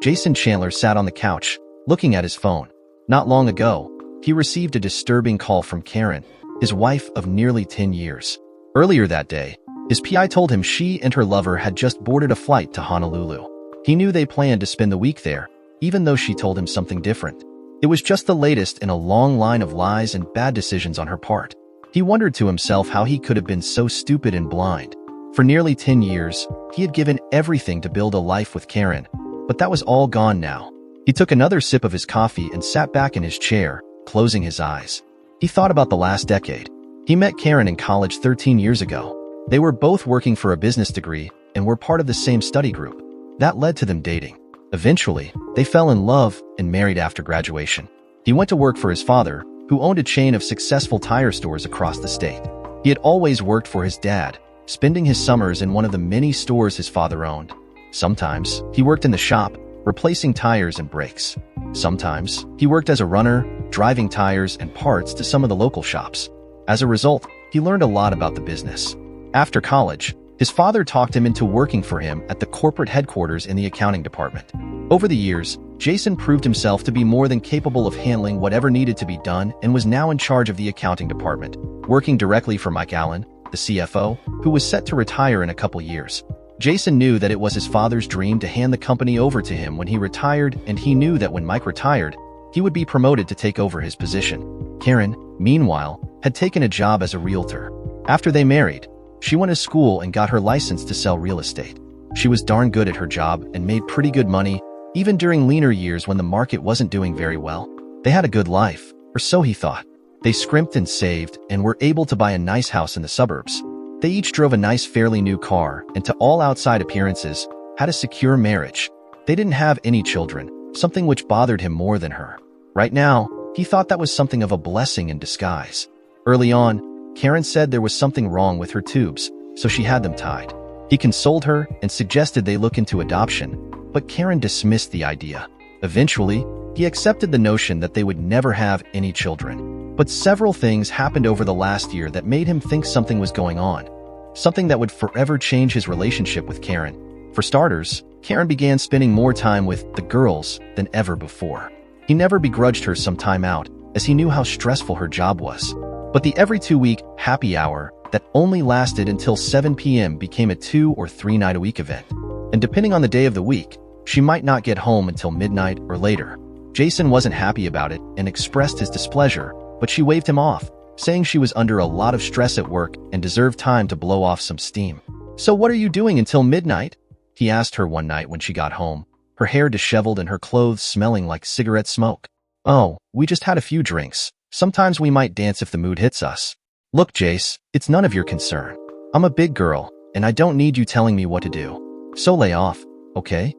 Jason Chandler sat on the couch, looking at his phone. Not long ago, he received a disturbing call from Karen, his wife of nearly 10 years. Earlier that day, his PI told him she and her lover had just boarded a flight to Honolulu. He knew they planned to spend the week there, even though she told him something different. It was just the latest in a long line of lies and bad decisions on her part. He wondered to himself how he could have been so stupid and blind. For nearly 10 years, he had given everything to build a life with Karen, but that was all gone now. He took another sip of his coffee and sat back in his chair, closing his eyes. He thought about the last decade. He met Karen in college 13 years ago. They were both working for a business degree and were part of the same study group. That led to them dating. Eventually, they fell in love and married after graduation. He went to work for his father, who owned a chain of successful tire stores across the state. He had always worked for his dad, spending his summers in one of the many stores his father owned. Sometimes, he worked in the shop, replacing tires and brakes. Sometimes, he worked as a runner, driving tires and parts to some of the local shops. As a result, he learned a lot about the business. After college, his father talked him into working for him at the corporate headquarters in the accounting department. Over the years, Jason proved himself to be more than capable of handling whatever needed to be done and was now in charge of the accounting department, working directly for Mike Allen, the CFO, who was set to retire in a couple years. Jason knew that it was his father's dream to hand the company over to him when he retired, and he knew that when Mike retired, he would be promoted to take over his position. Karen, meanwhile, had taken a job as a realtor. After they married, she went to school and got her license to sell real estate. She was darn good at her job and made pretty good money, even during leaner years when the market wasn't doing very well. They had a good life, or so he thought. They scrimped and saved and were able to buy a nice house in the suburbs. They each drove a nice, fairly new car, and to all outside appearances, had a secure marriage. They didn't have any children, something which bothered him more than her. Right now, he thought that was something of a blessing in disguise. Early on, Karen said there was something wrong with her tubes, so she had them tied. He consoled her and suggested they look into adoption, but Karen dismissed the idea. Eventually, he accepted the notion that they would never have any children. But several things happened over the last year that made him think something was going on. Something that would forever change his relationship with Karen. For starters, Karen began spending more time with the girls than ever before. He never begrudged her some time out, as he knew how stressful her job was. But the every 2-week happy hour that only lasted until 7 p.m. became a 2 or 3 night a week event. And depending on the day of the week, she might not get home until midnight or later. Jason wasn't happy about it and expressed his displeasure, but she waved him off, saying she was under a lot of stress at work and deserved time to blow off some steam. "So what are you doing until midnight?" he asked her one night when she got home, her hair disheveled and her clothes smelling like cigarette smoke. "Oh, we just had a few drinks. Sometimes we might dance if the mood hits us." "Look, Jace, it's none of your concern. I'm a big girl, and I don't need you telling me what to do. So lay off, okay?"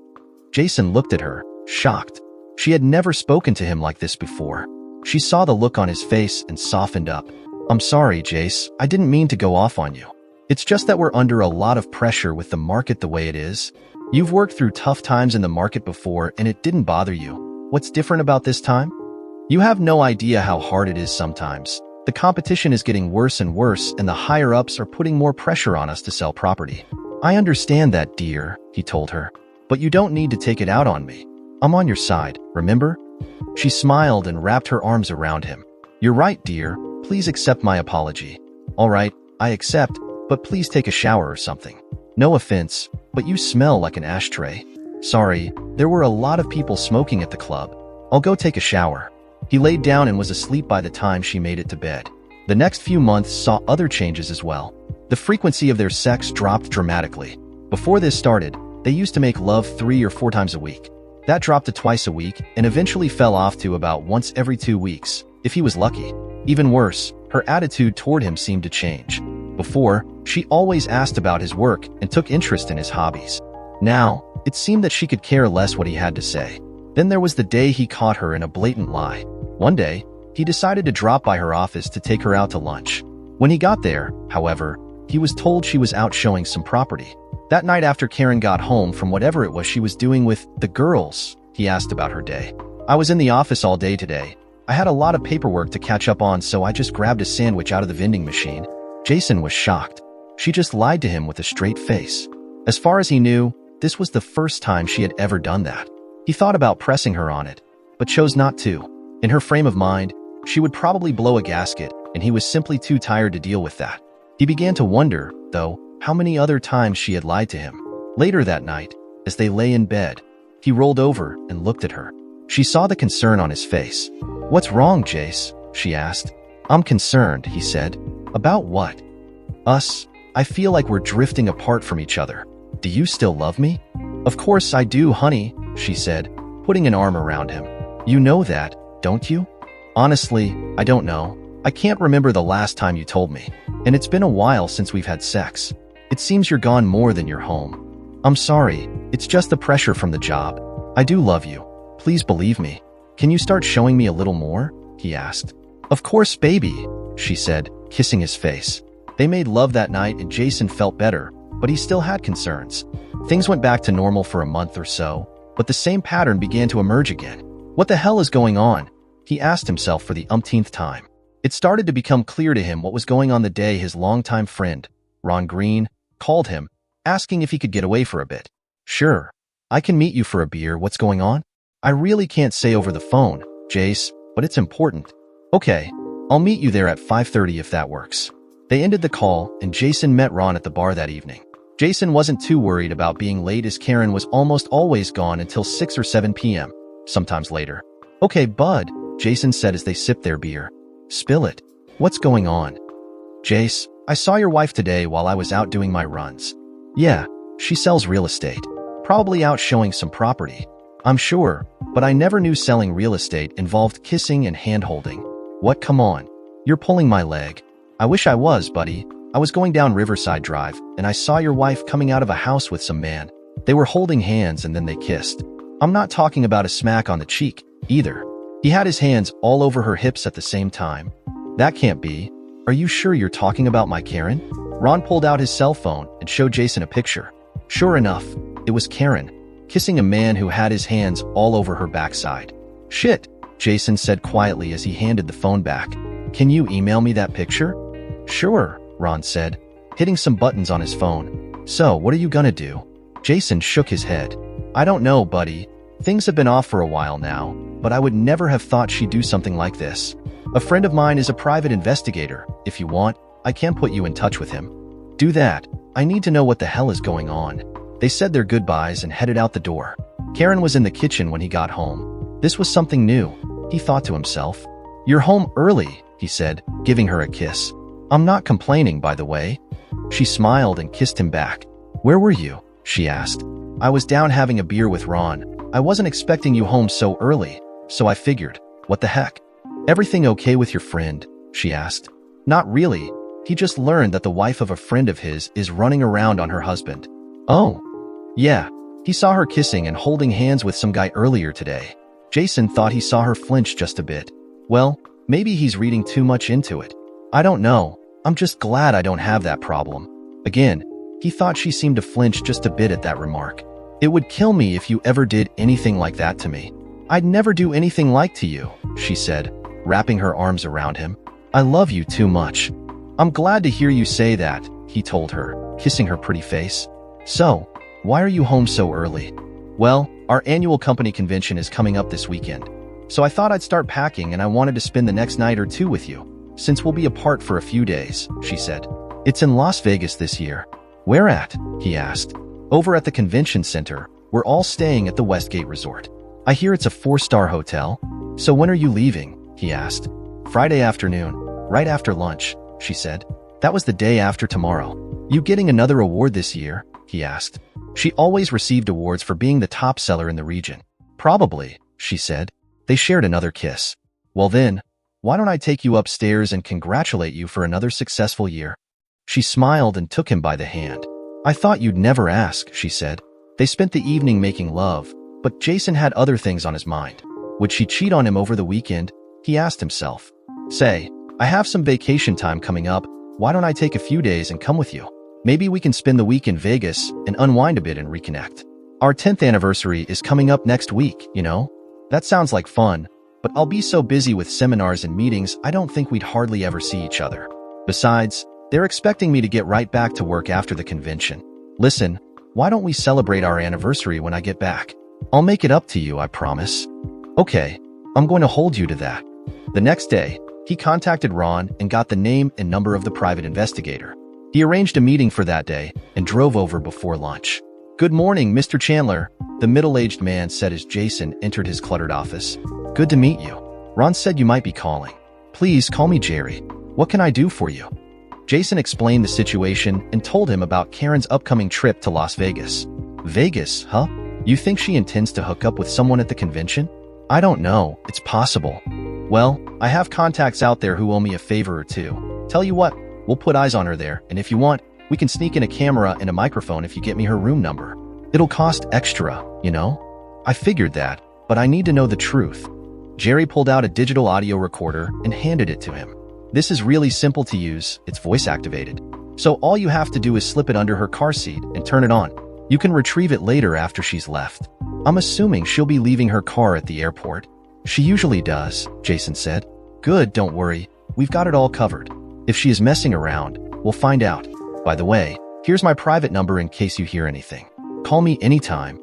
Jason looked at her, shocked. She had never spoken to him like this before. She saw the look on his face and softened up. "I'm sorry, Jace. I didn't mean to go off on you. It's just that we're under a lot of pressure with the market the way it is. You've worked through tough times in the market before and it didn't bother you. What's different about this time? You have no idea how hard it is sometimes. The competition is getting worse and worse, and the higher-ups are putting more pressure on us to sell property." "I understand that, dear," he told her. "But you don't need to take it out on me. I'm on your side, remember?" She smiled and wrapped her arms around him. "You're right, dear. Please accept my apology." "All right, I accept, but please take a shower or something. No offense, but you smell like an ashtray." "Sorry, there were a lot of people smoking at the club. I'll go take a shower." He laid down and was asleep by the time she made it to bed. The next few months saw other changes as well. The frequency of their sex dropped dramatically. Before this started, they used to make love 3 or 4 times a week. That dropped to twice a week and eventually fell off to about once every 2 weeks, if he was lucky. Even worse, her attitude toward him seemed to change. Before, she always asked about his work and took interest in his hobbies. Now, it seemed that she could care less what he had to say. Then there was the day he caught her in a blatant lie. One day, he decided to drop by her office to take her out to lunch. When he got there, however, he was told she was out showing some property. That night after Karen got home from whatever it was she was doing with the girls, he asked about her day. "I was in the office all day today. I had a lot of paperwork to catch up on, so I just grabbed a sandwich out of the vending machine." Jason was shocked. She just lied to him with a straight face. As far as he knew, this was the first time she had ever done that. He thought about pressing her on it, but chose not to. In her frame of mind, she would probably blow a gasket, and he was simply too tired to deal with that. He began to wonder, though, how many other times she had lied to him. Later that night, as they lay in bed, he rolled over and looked at her. She saw the concern on his face. "What's wrong, Jace?" she asked. "I'm concerned," he said. "About what?" "Us. I feel like we're drifting apart from each other. Do you still love me?" "Of course I do, honey," she said, putting an arm around him. "You know that, don't you?" "Honestly, I don't know. I can't remember the last time you told me. And it's been a while since we've had sex. It seems you're gone more than you're home." "I'm sorry. It's just the pressure from the job. I do love you. Please believe me. Can you start showing me a little more?" he asked. "Of course, baby," she said, kissing his face. They made love that night and Jason felt better, but he still had concerns. Things went back to normal for a month or so, but the same pattern began to emerge again. What the hell is going on? He asked himself for the umpteenth time. It started to become clear to him what was going on the day his longtime friend, Ron Green, called him, asking if he could get away for a bit. "Sure. I can meet you for a beer. What's going on?" "I really can't say over the phone, Jace, but it's important." "Okay, I'll meet you there at 5:30 if that works." They ended the call, and Jason met Ron at the bar that evening. Jason wasn't too worried about being late as Karen was almost always gone until 6 or 7 p.m., sometimes later. "Okay, bud," Jason said as they sipped their beer. "Spill it. What's going on?" "Jace, I saw your wife today while I was out doing my runs." "Yeah, she sells real estate. Probably out showing some property." "I'm sure, but I never knew selling real estate involved kissing and hand-holding." "What? Come on. You're pulling my leg." "I wish I was, buddy. I was going down Riverside Drive, and I saw your wife coming out of a house with some man. They were holding hands and then they kissed. I'm not talking about a smack on the cheek, either. He had his hands all over her hips at the same time." "That can't be. Are you sure you're talking about my Karen?" Ron pulled out his cell phone and showed Jason a picture. Sure enough, it was Karen, kissing a man who had his hands all over her backside. "Shit," Jason said quietly as he handed the phone back. "Can you email me that picture?" "Sure," Ron said, hitting some buttons on his phone. "So, what are you gonna do?" Jason shook his head. "I don't know, buddy. Things have been off for a while now, but I would never have thought she'd do something like this. A friend of mine is a private investigator. If you want, I can put you in touch with him." "Do that. I need to know what the hell is going on." They said their goodbyes and headed out the door. Karen was in the kitchen when he got home. This was something new, he thought to himself. "You're home early," he said, giving her a kiss. "I'm not complaining, by the way." She smiled and kissed him back. "Where were you?" she asked. "I was down having a beer with Ron. I wasn't expecting you home so early, so I figured, what the heck?" "Everything okay with your friend?" she asked. "Not really. He just learned that the wife of a friend of his is running around on her husband." "Oh. Yeah. He saw her kissing and holding hands with some guy earlier today." Jason thought he saw her flinch just a bit. "Well, maybe he's reading too much into it. I don't know. I'm just glad I don't have that problem." Again, he thought she seemed to flinch just a bit at that remark. "It would kill me if you ever did anything like that to me." "I'd never do anything like to you," she said, wrapping her arms around him. "I love you too much." "I'm glad to hear you say that," he told her, kissing her pretty face. "So, why are you home so early?" "Well, our annual company convention is coming up this weekend. So I thought I'd start packing and I wanted to spend the next night or two with you, since we'll be apart for a few days," she said. "It's in Las Vegas this year." "Where at?" he asked. "Over at the convention center. We're all staying at the Westgate Resort. I hear it's a 4-star hotel." "So when are you leaving?" he asked. "Friday afternoon, right after lunch," she said. "That was the day after tomorrow." "You getting another award this year?" he asked. She always received awards for being the top seller in the region. "Probably," she said. They shared another kiss. "Well then, why don't I take you upstairs and congratulate you for another successful year?" She smiled and took him by the hand. "I thought you'd never ask," she said. They spent the evening making love, but Jason had other things on his mind. Would she cheat on him over the weekend? He asked himself. "Say, I have some vacation time coming up. Why don't I take a few days and come with you? Maybe we can spend the week in Vegas and unwind a bit and reconnect. Our 10th anniversary is coming up next week, you know? That sounds like fun, but I'll be so busy with seminars and meetings I don't think we'd hardly ever see each other. Besides, they're expecting me to get right back to work after the convention. Listen, why don't we celebrate our anniversary when I get back?" I'll make it up to you, I promise. Okay, I'm going to hold you to that. The next day, he contacted Ron and got the name and number of the private investigator. He arranged a meeting for that day and drove over before lunch. Good morning, Mr. Chandler, the middle-aged man said as Jason entered his cluttered office. Good to meet you. Ron said you might be calling. Please call me Jerry. What can I do for you? Jason explained the situation and told him about Karen's upcoming trip to Las Vegas. Vegas, huh? You think she intends to hook up with someone at the convention? I don't know. It's possible. Well, I have contacts out there who owe me a favor or two. Tell you what, we'll put eyes on her there, and if you want, we can sneak in a camera and a microphone if you get me her room number. It'll cost extra, you know? I figured that, but I need to know the truth. Jerry pulled out a digital audio recorder and handed it to him. This is really simple to use, it's voice activated. So all you have to do is slip it under her car seat and turn it on. You can retrieve it later after she's left. I'm assuming she'll be leaving her car at the airport. She usually does, Jason said. Good, don't worry. We've got it all covered. If she is messing around, we'll find out. By the way, here's my private number in case you hear anything. Call me anytime.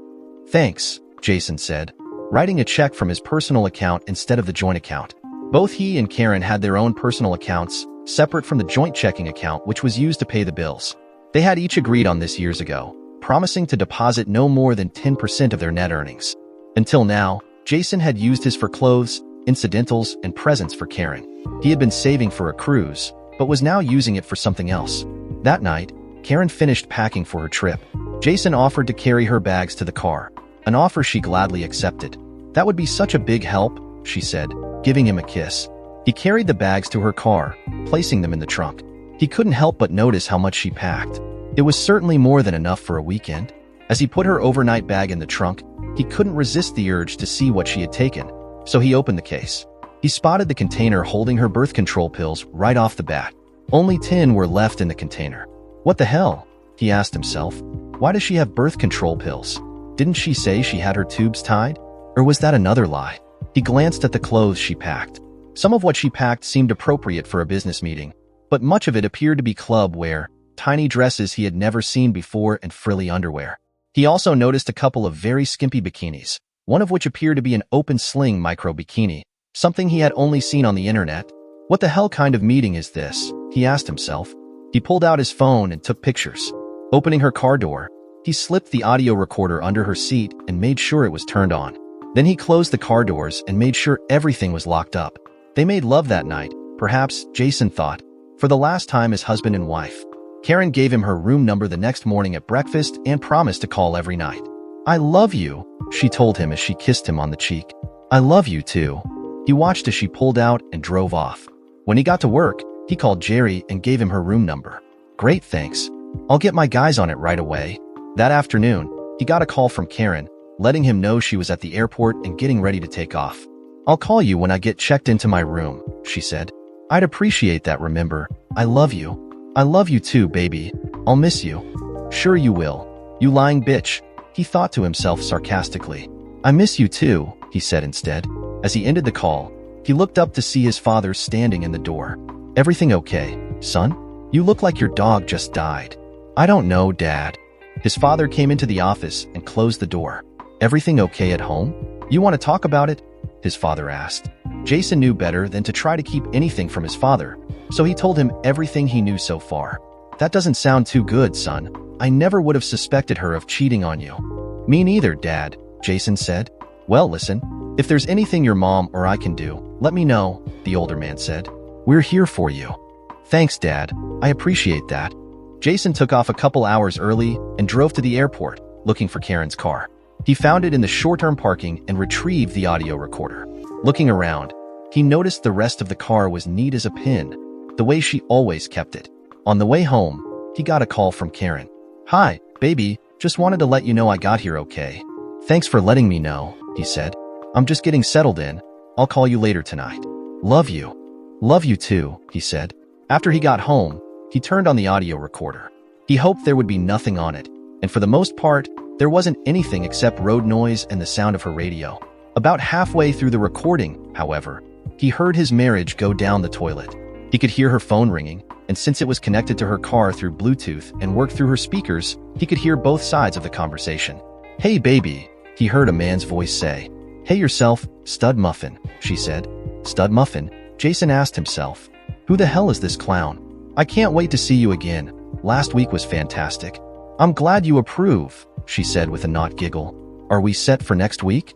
Thanks, Jason said, writing a check from his personal account instead of the joint account. Both he and Karen had their own personal accounts, separate from the joint checking account which was used to pay the bills. They had each agreed on this years ago, promising to deposit no more than 10% of their net earnings. Until now, Jason had used his for clothes, incidentals, and presents for Karen. He had been saving for a cruise, but was now using it for something else. That night, Karen finished packing for her trip. Jason offered to carry her bags to the car, an offer she gladly accepted. That would be such a big help, she said, giving him a kiss. He carried the bags to her car, placing them in the trunk. He couldn't help but notice how much she packed. It was certainly more than enough for a weekend. As he put her overnight bag in the trunk, he couldn't resist the urge to see what she had taken, so he opened the case. He spotted the container holding her birth control pills right off the bat. Only 10 were left in the container. What the hell? He asked himself. Why does she have birth control pills? Didn't she say she had her tubes tied? Or was that another lie? He glanced at the clothes she packed. Some of what she packed seemed appropriate for a business meeting, but much of it appeared to be club wear, tiny dresses he had never seen before, and frilly underwear. He also noticed a couple of very skimpy bikinis, one of which appeared to be an open sling micro bikini, something he had only seen on the internet. What the hell kind of meeting is this? He asked himself. He pulled out his phone and took pictures. Opening her car door, he slipped the audio recorder under her seat and made sure it was turned on. Then he closed the car doors and made sure everything was locked up. They made love that night, perhaps, Jason thought, for the last time as husband and wife. Karen gave him her room number the next morning at breakfast and promised to call every night. I love you, she told him as she kissed him on the cheek. I love you too. He watched as she pulled out and drove off. When he got to work, he called Jerry and gave him her room number. Great, thanks. I'll get my guys on it right away. That afternoon, he got a call from Karen, letting him know she was at the airport and getting ready to take off. I'll call you when I get checked into my room, she said. I'd appreciate that, remember. I love you. I love you too, baby. I'll miss you. Sure you will. You lying bitch, he thought to himself sarcastically. I miss you too, he said instead. As he ended the call, he looked up to see his father standing in the door. Everything okay, son? You look like your dog just died. I don't know, Dad. His father came into the office and closed the door. Everything okay at home? You want to talk about it? His father asked. Jason knew better than to try to keep anything from his father, so he told him everything he knew so far. That doesn't sound too good, son. I never would have suspected her of cheating on you. Me neither, Dad, Jason said. Well, listen, if there's anything your mom or I can do, let me know, the older man said. We're here for you. Thanks, Dad. I appreciate that. Jason took off a couple hours early and drove to the airport, looking for Karen's car. He found it in the short-term parking and retrieved the audio recorder. Looking around, he noticed the rest of the car was neat as a pin, the way she always kept it. On the way home, he got a call from Karen. Hi, baby, just wanted to let you know I got here okay. Thanks for letting me know, he said. I'm just getting settled in. I'll call you later tonight. Love you. Love you too, he said. After he got home, he turned on the audio recorder. He hoped there would be nothing on it, and for the most part, there wasn't anything except road noise and the sound of her radio. About halfway through the recording, however, he heard his marriage go down the toilet. He could hear her phone ringing, and since it was connected to her car through Bluetooth and worked through her speakers, he could hear both sides of the conversation. Hey baby, he heard a man's voice say. "Hey yourself, Stud Muffin," she said. Stud Muffin? Jason asked himself. Who the hell is this clown? I can't wait to see you again. Last week was fantastic. I'm glad you approve, she said with a not giggle. Are we set for next week?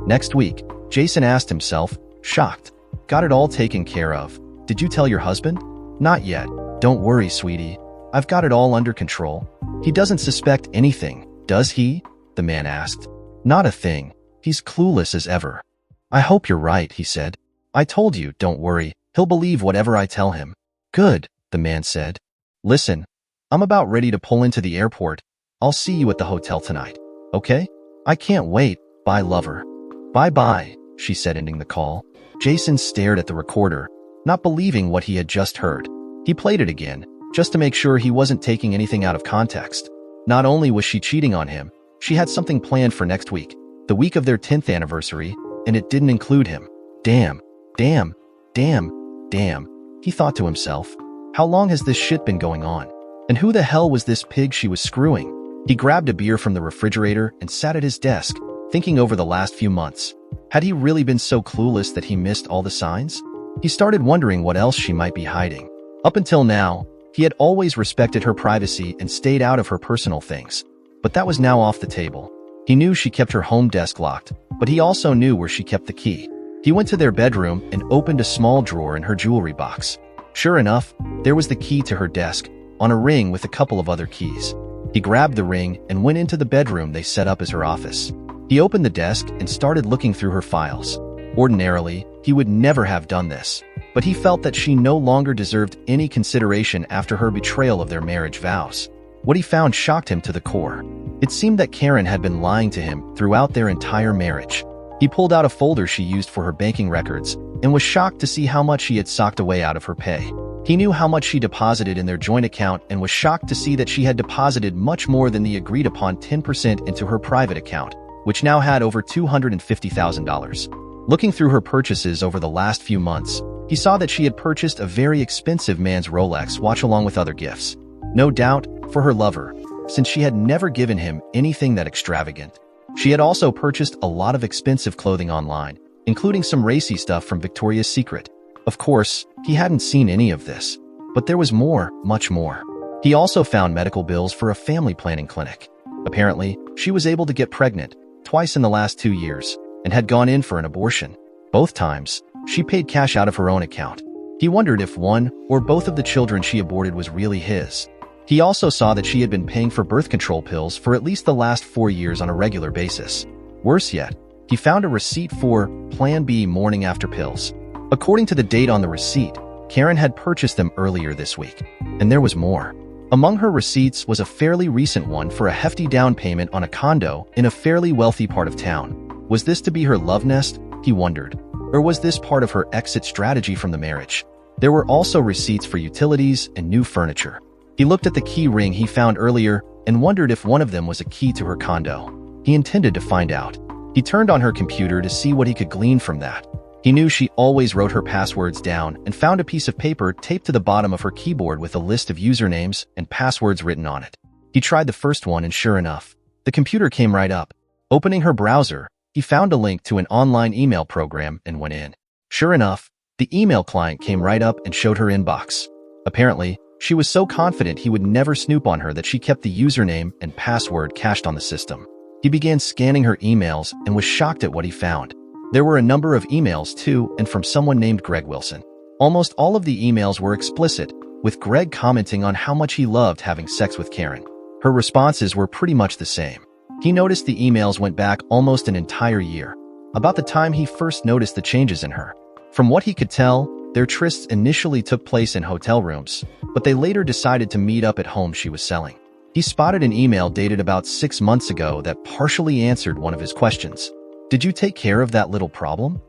Next week, Jason asked himself, shocked. Got it all taken care of. Did you tell your husband? Not yet. Don't worry, sweetie. I've got it all under control. He doesn't suspect anything, does he? The man asked. Not a thing. He's clueless as ever. I hope you're right, he said. I told you, don't worry. He'll believe whatever I tell him. Good, the man said. Listen, I'm about ready to pull into the airport. I'll see you at the hotel tonight. Okay? I can't wait. Bye, lover. Bye-bye, she said, ending the call. Jason stared at the recorder, not believing what he had just heard. He played it again, just to make sure he wasn't taking anything out of context. Not only was she cheating on him, she had something planned for next week, the week of their 10th anniversary, and it didn't include him. Damn, damn, damn, damn, he thought to himself. How long has this shit been going on? And who the hell was this pig she was screwing? He grabbed a beer from the refrigerator and sat at his desk, thinking over the last few months. Had he really been so clueless that he missed all the signs? He started wondering what else she might be hiding. Up until now, he had always respected her privacy and stayed out of her personal things. But that was now off the table. He knew she kept her home desk locked, but he also knew where she kept the key. He went to their bedroom and opened a small drawer in her jewelry box. Sure enough, there was the key to her desk, on a ring with a couple of other keys. He grabbed the ring and went into the bedroom they set up as her office. He opened the desk and started looking through her files. Ordinarily, he would never have done this, but he felt that she no longer deserved any consideration after her betrayal of their marriage vows. What he found shocked him to the core. It seemed that Karen had been lying to him throughout their entire marriage. He pulled out a folder she used for her banking records and was shocked to see how much she had socked away out of her pay. He knew how much she deposited in their joint account and was shocked to see that she had deposited much more than the agreed-upon 10% into her private account, which now had over $250,000. Looking through her purchases over the last few months, he saw that she had purchased a very expensive man's Rolex watch along with other gifts. No doubt, for her lover, since she had never given him anything that extravagant. She had also purchased a lot of expensive clothing online, including some racy stuff from Victoria's Secret. Of course, he hadn't seen any of this, but there was more, much more. He also found medical bills for a family planning clinic. Apparently, she was able to get pregnant twice in the last 2 years and had gone in for an abortion. Both times, she paid cash out of her own account. He wondered if one or both of the children she aborted was really his. He also saw that she had been paying for birth control pills for at least the last 4 years on a regular basis. Worse yet, he found a receipt for Plan B morning after pills. According to the date on the receipt, Karen had purchased them earlier this week, and there was more. Among her receipts was a fairly recent one for a hefty down payment on a condo in a fairly wealthy part of town. Was this to be her love nest? He wondered. Or was this part of her exit strategy from the marriage? There were also receipts for utilities and new furniture. He looked at the key ring he found earlier and wondered if one of them was a key to her condo. He intended to find out. He turned on her computer to see what he could glean from that. He knew she always wrote her passwords down and found a piece of paper taped to the bottom of her keyboard with a list of usernames and passwords written on it. He tried the first one and sure enough, the computer came right up. Opening her browser, he found a link to an online email program and went in. Sure enough, the email client came right up and showed her inbox. Apparently, she was so confident he would never snoop on her that she kept the username and password cached on the system. He began scanning her emails and was shocked at what he found. There were a number of emails too, and from someone named Greg Wilson. Almost all of the emails were explicit, with Greg commenting on how much he loved having sex with Karen. Her responses were pretty much the same. He noticed the emails went back almost an entire year, about the time he first noticed the changes in her. From what he could tell, their trysts initially took place in hotel rooms, but they later decided to meet up at home she was selling. He spotted an email dated about 6 months ago that partially answered one of his questions. Did you take care of that little problem?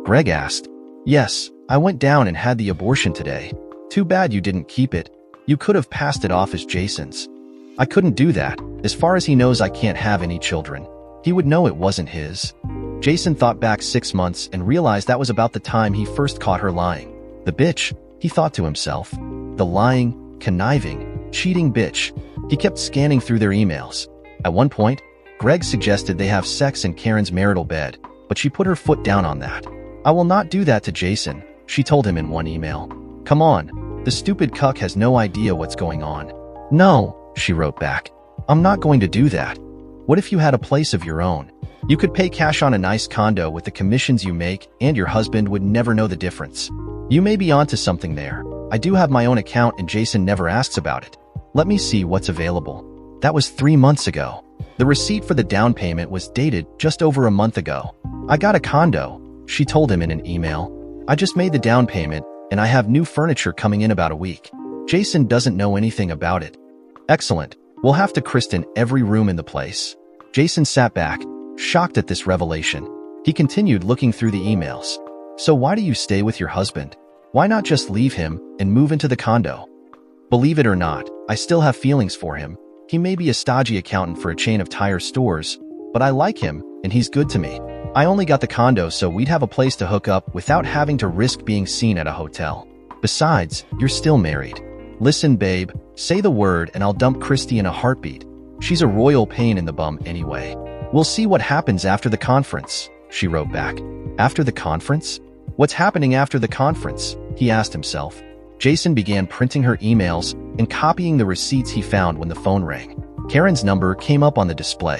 Greg asked. Yes, I went down and had the abortion today. Too bad you didn't keep it. You could have passed it off as Jason's. I couldn't do that. As far as he knows, I can't have any children. He would know it wasn't his. Jason thought back 6 months and realized that was about the time he first caught her lying. The bitch, he thought to himself. The lying, conniving, cheating bitch. He kept scanning through their emails. At one point, Greg suggested they have sex in Karen's marital bed, but she put her foot down on that. "I will not do that to Jason," she told him in one email. "Come on, the stupid cuck has no idea what's going on." "No," she wrote back. "I'm not going to do that. What if you had a place of your own? You could pay cash on a nice condo with the commissions you make, and your husband would never know the difference. You may be onto something there. I do have my own account and Jason never asks about it. Let me see what's available." That was 3 months ago. The receipt for the down payment was dated just over a month ago. "I got a condo," she told him in an email. "I just made the down payment, and I have new furniture coming in about a week. Jason doesn't know anything about it." "Excellent. We'll have to christen every room in the place." Jason sat back, shocked at this revelation. He continued looking through the emails. "So why do you stay with your husband? Why not just leave him and move into the condo?" "Believe it or not, I still have feelings for him. He may be a stodgy accountant for a chain of tire stores, but I like him, and he's good to me. I only got the condo so we'd have a place to hook up without having to risk being seen at a hotel. Besides, you're still married. Listen, babe, say the word and I'll dump Christy in a heartbeat. She's a royal pain in the bum anyway. We'll see what happens after the conference," she wrote back. "After the conference? What's happening after the conference?" he asked himself. Jason began printing her emails and copying the receipts he found when the phone rang. Karen's number came up on the display.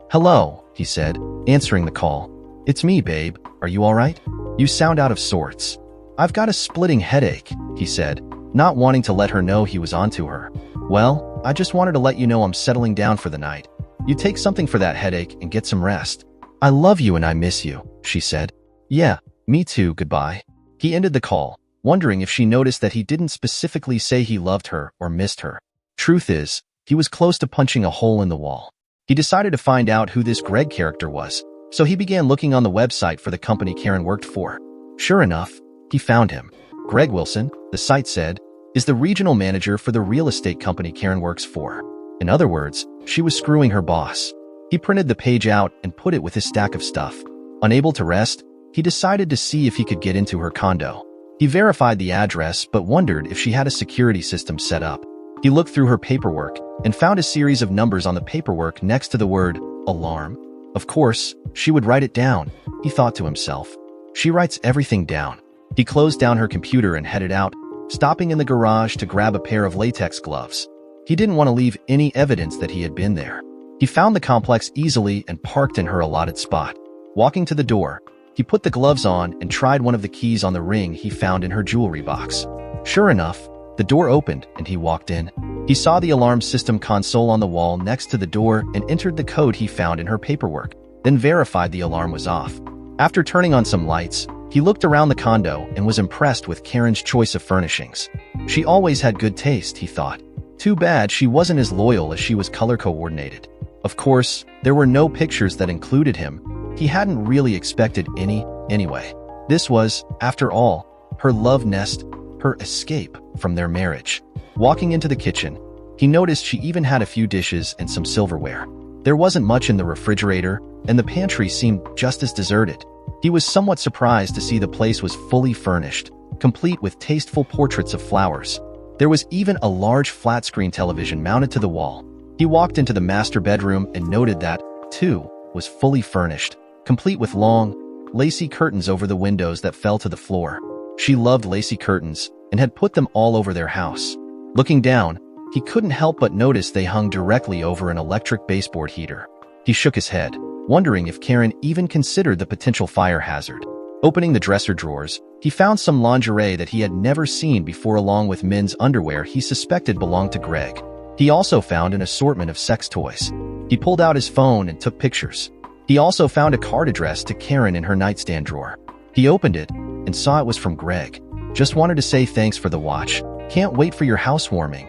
"Hello," he said, answering the call. "It's me, babe. Are you all right? You sound out of sorts." "I've got a splitting headache," he said, not wanting to let her know he was onto her. "Well, I just wanted to let you know I'm settling down for the night. You take something for that headache and get some rest." "I love you and I miss you," she said. "Yeah, me too, goodbye." He ended the call, wondering if she noticed that he didn't specifically say he loved her or missed her. Truth is, he was close to punching a hole in the wall. He decided to find out who this Greg character was, so he began looking on the website for the company Karen worked for. Sure enough, he found him. Greg Wilson, the site said, is the regional manager for the real estate company Karen works for. In other words, she was screwing her boss. He printed the page out and put it with his stack of stuff. Unable to rest, he decided to see if he could get into her condo. He verified the address but wondered if she had a security system set up. He looked through her paperwork and found a series of numbers on the paperwork next to the word alarm. Of course, she would write it down, he thought to himself. She writes everything down. He closed down her computer and headed out, stopping in the garage to grab a pair of latex gloves. He didn't want to leave any evidence that he had been there. He found the complex easily and parked in her allotted spot. Walking to the door, he put the gloves on and tried one of the keys on the ring he found in her jewelry box. Sure enough, the door opened and he walked in. He saw the alarm system console on the wall next to the door and entered the code he found in her paperwork, then verified the alarm was off. After turning on some lights, he looked around the condo and was impressed with Karen's choice of furnishings. She always had good taste, he thought. Too bad she wasn't as loyal as she was color coordinated. Of course, there were no pictures that included him. He hadn't really expected any anyway. This was, after all, her love nest, her escape from their marriage. Walking into the kitchen, he noticed she even had a few dishes and some silverware. There wasn't much in the refrigerator, and the pantry seemed just as deserted. He was somewhat surprised to see the place was fully furnished, complete with tasteful portraits of flowers. There was even a large flat-screen television mounted to the wall. He walked into the master bedroom and noted that, too, was fully furnished, complete with long, lacy curtains over the windows that fell to the floor. She loved lacy curtains and had put them all over their house. Looking down, he couldn't help but notice they hung directly over an electric baseboard heater. He shook his head, wondering if Karen even considered the potential fire hazard. Opening the dresser drawers, he found some lingerie that he had never seen before along with men's underwear he suspected belonged to Greg. He also found an assortment of sex toys. He pulled out his phone and took pictures. He also found a card addressed to Karen in her nightstand drawer. He opened it and saw it was from Greg. "Just wanted to say thanks for the watch. Can't wait for your housewarming."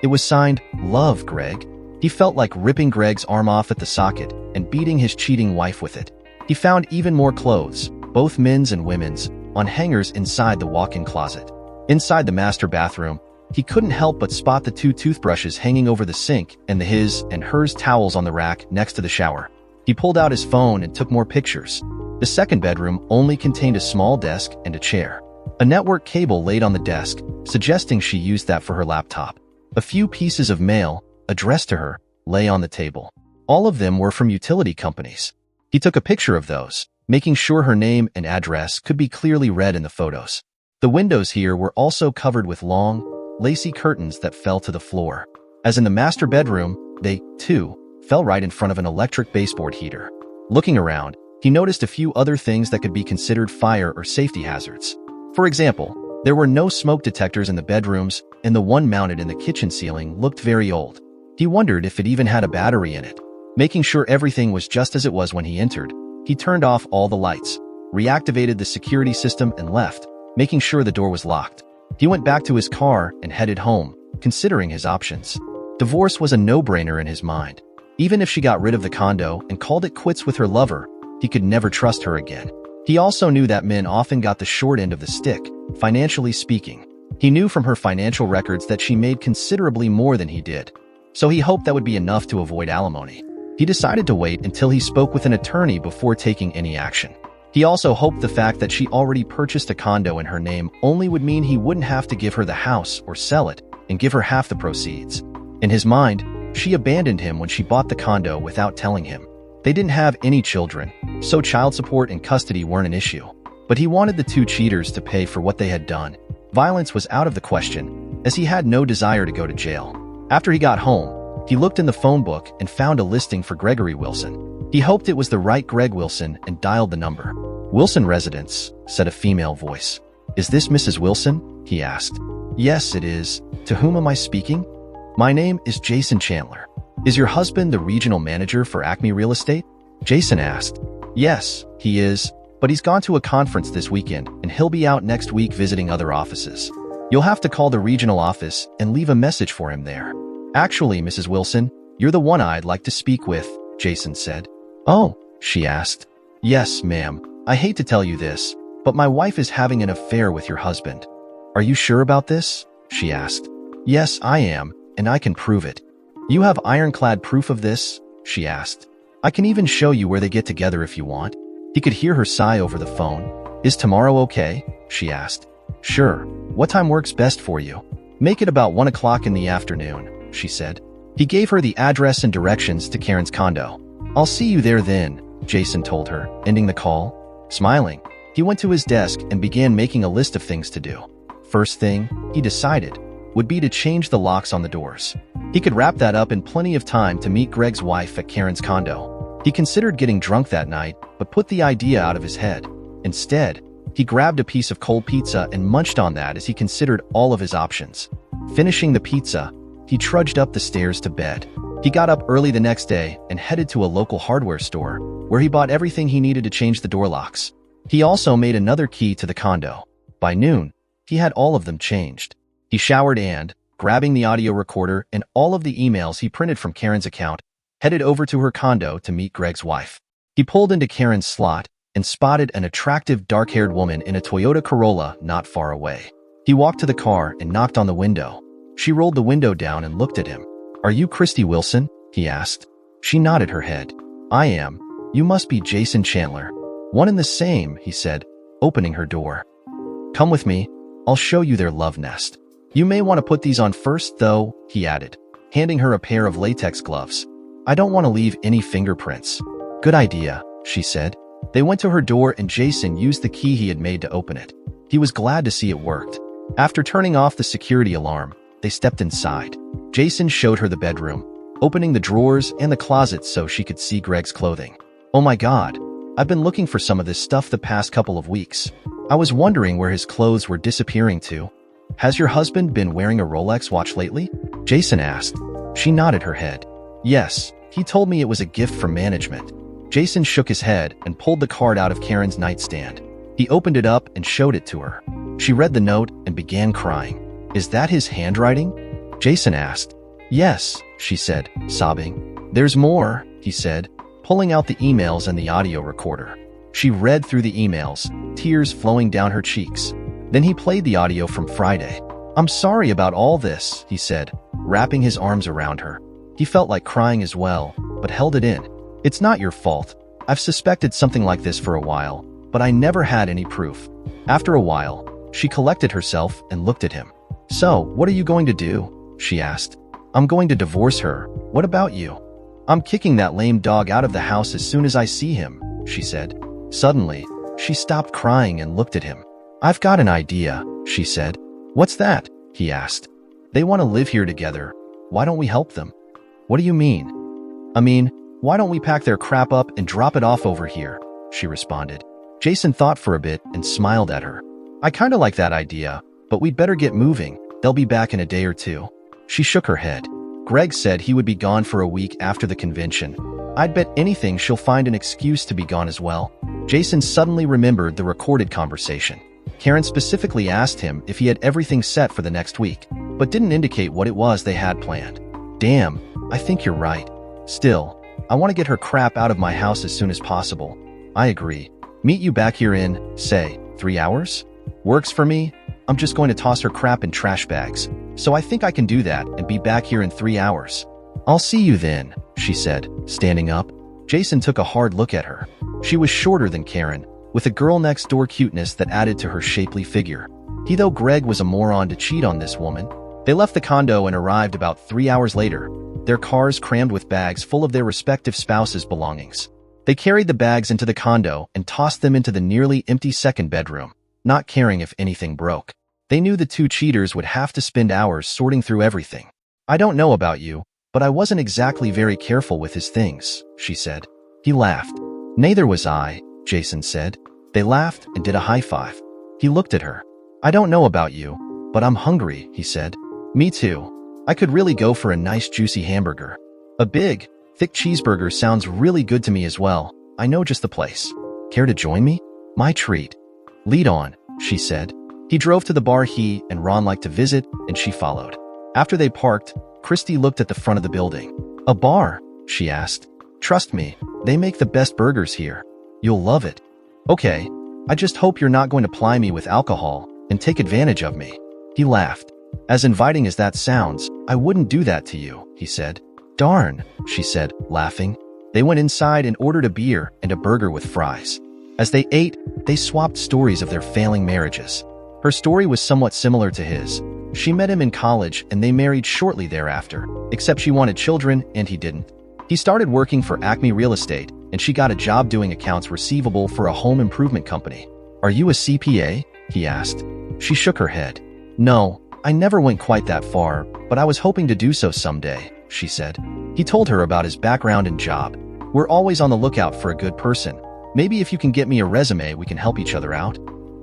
It was signed, "Love, Greg." He felt like ripping Greg's arm off at the socket and beating his cheating wife with it. He found even more clothes, both men's and women's, on hangers inside the walk-in closet. Inside the master bathroom, he couldn't help but spot the 2 toothbrushes hanging over the sink and the his and hers towels on the rack next to the shower. He pulled out his phone and took more pictures. The second bedroom only contained a small desk and a chair. A network cable laid on the desk, suggesting she used that for her laptop. A few pieces of mail, addressed to her, lay on the table. All of them were from utility companies. He took a picture of those, making sure her name and address could be clearly read in the photos. The windows here were also covered with long, lacy curtains that fell to the floor. As in the master bedroom, they, too, fell right in front of an electric baseboard heater. Looking around, he noticed a few other things that could be considered fire or safety hazards. For example, there were no smoke detectors in the bedrooms, and the one mounted in the kitchen ceiling looked very old. He wondered if it even had a battery in it. Making sure everything was just as it was when he entered, he turned off all the lights, reactivated the security system, and left, making sure the door was locked. He went back to his car and headed home, considering his options. Divorce was a no-brainer in his mind. Even if she got rid of the condo and called it quits with her lover, he could never trust her again. He also knew that men often got the short end of the stick, financially speaking. He knew from her financial records that she made considerably more than he did, so he hoped that would be enough to avoid alimony. He decided to wait until he spoke with an attorney before taking any action. He also hoped the fact that she already purchased a condo in her name only would mean he wouldn't have to give her the house or sell it and give her half the proceeds. In his mind, she abandoned him when she bought the condo without telling him. They didn't have any children, so child support and custody weren't an issue. But he wanted the two cheaters to pay for what they had done. Violence was out of the question, as he had no desire to go to jail. After he got home, he looked in the phone book and found a listing for Gregory Wilson. He hoped it was the right Greg Wilson and dialed the number. "Wilson Residence," said a female voice. "Is this Mrs. Wilson?" he asked. "Yes, it is. To whom am I speaking?" "My name is Jason Chandler. Is your husband the regional manager for Acme Real Estate?" Jason asked. "Yes, he is, but he's gone to a conference this weekend and he'll be out next week visiting other offices. You'll have to call the regional office and leave a message for him there." "Actually, Mrs. Wilson, you're the one I'd like to speak with," Jason said. "Oh," she asked. "Yes, ma'am. I hate to tell you this, but my wife is having an affair with your husband." "Are you sure about this?" she asked. "Yes, I am, and I can prove it." "You have ironclad proof of this?" she asked. "I can even show you where they get together if you want." He could hear her sigh over the phone. "Is tomorrow okay?" she asked. "Sure. What time works best for you?" "Make it about 1 o'clock in the afternoon," she said. He gave her the address and directions to Karen's condo. "I'll see you there then," Jason told her, ending the call. Smiling, he went to his desk and began making a list of things to do. First thing, he decided, would be to change the locks on the doors. He could wrap that up in plenty of time to meet Greg's wife at Karen's condo. He considered getting drunk that night, but put the idea out of his head. Instead, he grabbed a piece of cold pizza and munched on that as he considered all of his options. Finishing the pizza, he trudged up the stairs to bed. He got up early the next day and headed to a local hardware store, where he bought everything he needed to change the door locks. He also made another key to the condo. By noon, he had all of them changed. He showered and, grabbing the audio recorder and all of the emails he printed from Karen's account, headed over to her condo to meet Greg's wife. He pulled into Karen's slot and spotted an attractive dark-haired woman in a Toyota Corolla not far away. He walked to the car and knocked on the window. She rolled the window down and looked at him. "Are you Christy Wilson?" he asked. She nodded her head. "I am. You must be Jason Chandler." "One and the same," he said, opening her door. "Come with me. I'll show you their love nest. You may want to put these on first, though," he added, handing her a pair of latex gloves. "I don't want to leave any fingerprints." "Good idea," she said. They went to her door and Jason used the key he had made to open it. He was glad to see it worked. After turning off the security alarm, they stepped inside. Jason showed her the bedroom, opening the drawers and the closets so she could see Greg's clothing. "Oh my God, I've been looking for some of this stuff the past couple of weeks. I was wondering where his clothes were disappearing to. Has your husband been wearing a Rolex watch lately?" Jason asked. She nodded her head. "Yes, he told me it was a gift from management." Jason shook his head and pulled the card out of Karen's nightstand. He opened it up and showed it to her. She read the note and began crying. "Is that his handwriting?" Jason asked. "Yes," she said, sobbing. "There's more," he said, pulling out the emails and the audio recorder. She read through the emails, tears flowing down her cheeks. Then he played the audio from Friday. "I'm sorry about all this," he said, wrapping his arms around her. He felt like crying as well, but held it in. "It's not your fault. I've suspected something like this for a while, but I never had any proof." After a while, she collected herself and looked at him. "So, what are you going to do?" she asked. "I'm going to divorce her. What about you?" I'm kicking that lame dog out of the house as soon as I see him, she said. Suddenly, she stopped crying and looked at him. I've got an idea, she said. What's that? He asked. They want to live here together. Why don't we help them? What do you mean? I mean, why don't we pack their crap up and drop it off over here? She responded. Jason thought for a bit and smiled at her. I kinda like that idea, but we'd better get moving. They'll be back in a day or two. She shook her head. Greg said he would be gone for a week after the convention. I'd bet anything she'll find an excuse to be gone as well. Jason suddenly remembered the recorded conversation. Karen specifically asked him if he had everything set for the next week, but didn't indicate what it was they had planned. Damn, I think you're right. Still, I want to get her crap out of my house as soon as possible. I agree. Meet you back here in, say, 3 hours? Works for me. I'm just going to toss her crap in trash bags, so I think I can do that and be back here in 3 hours. I'll see you then, she said, standing up. Jason took a hard look at her. She was shorter than Karen, with a girl-next-door cuteness that added to her shapely figure. Though Greg was a moron to cheat on this woman. They left the condo and arrived about 3 hours later, their cars crammed with bags full of their respective spouses' belongings. They carried the bags into the condo and tossed them into the nearly empty second bedroom, not caring if anything broke. They knew the two cheaters would have to spend hours sorting through everything. I don't know about you, but I wasn't exactly very careful with his things, she said. He laughed. Neither was I, Jason said. They laughed and did a high five. He looked at her. I don't know about you, but I'm hungry, he said. Me too. I could really go for a nice juicy hamburger. A big, thick cheeseburger sounds really good to me as well. I know just the place. Care to join me? My treat. Lead on, she said. He drove to the bar he and Ron liked to visit, and she followed. After they parked, Christy looked at the front of the building. A bar? She asked. Trust me, they make the best burgers here. You'll love it. Okay, I just hope you're not going to ply me with alcohol and take advantage of me. He laughed. As inviting as that sounds, I wouldn't do that to you, he said. Darn, she said, laughing. They went inside and ordered a beer and a burger with fries. As they ate, they swapped stories of their failing marriages. Her story was somewhat similar to his. She met him in college and they married shortly thereafter, except she wanted children and he didn't. He started working for Acme Real Estate and she got a job doing accounts receivable for a home improvement company. Are you a CPA? He asked. She shook her head. No, I never went quite that far, but I was hoping to do so someday, she said. He told her about his background and job. We're always on the lookout for a good person. Maybe if you can get me a resume, we can help each other out.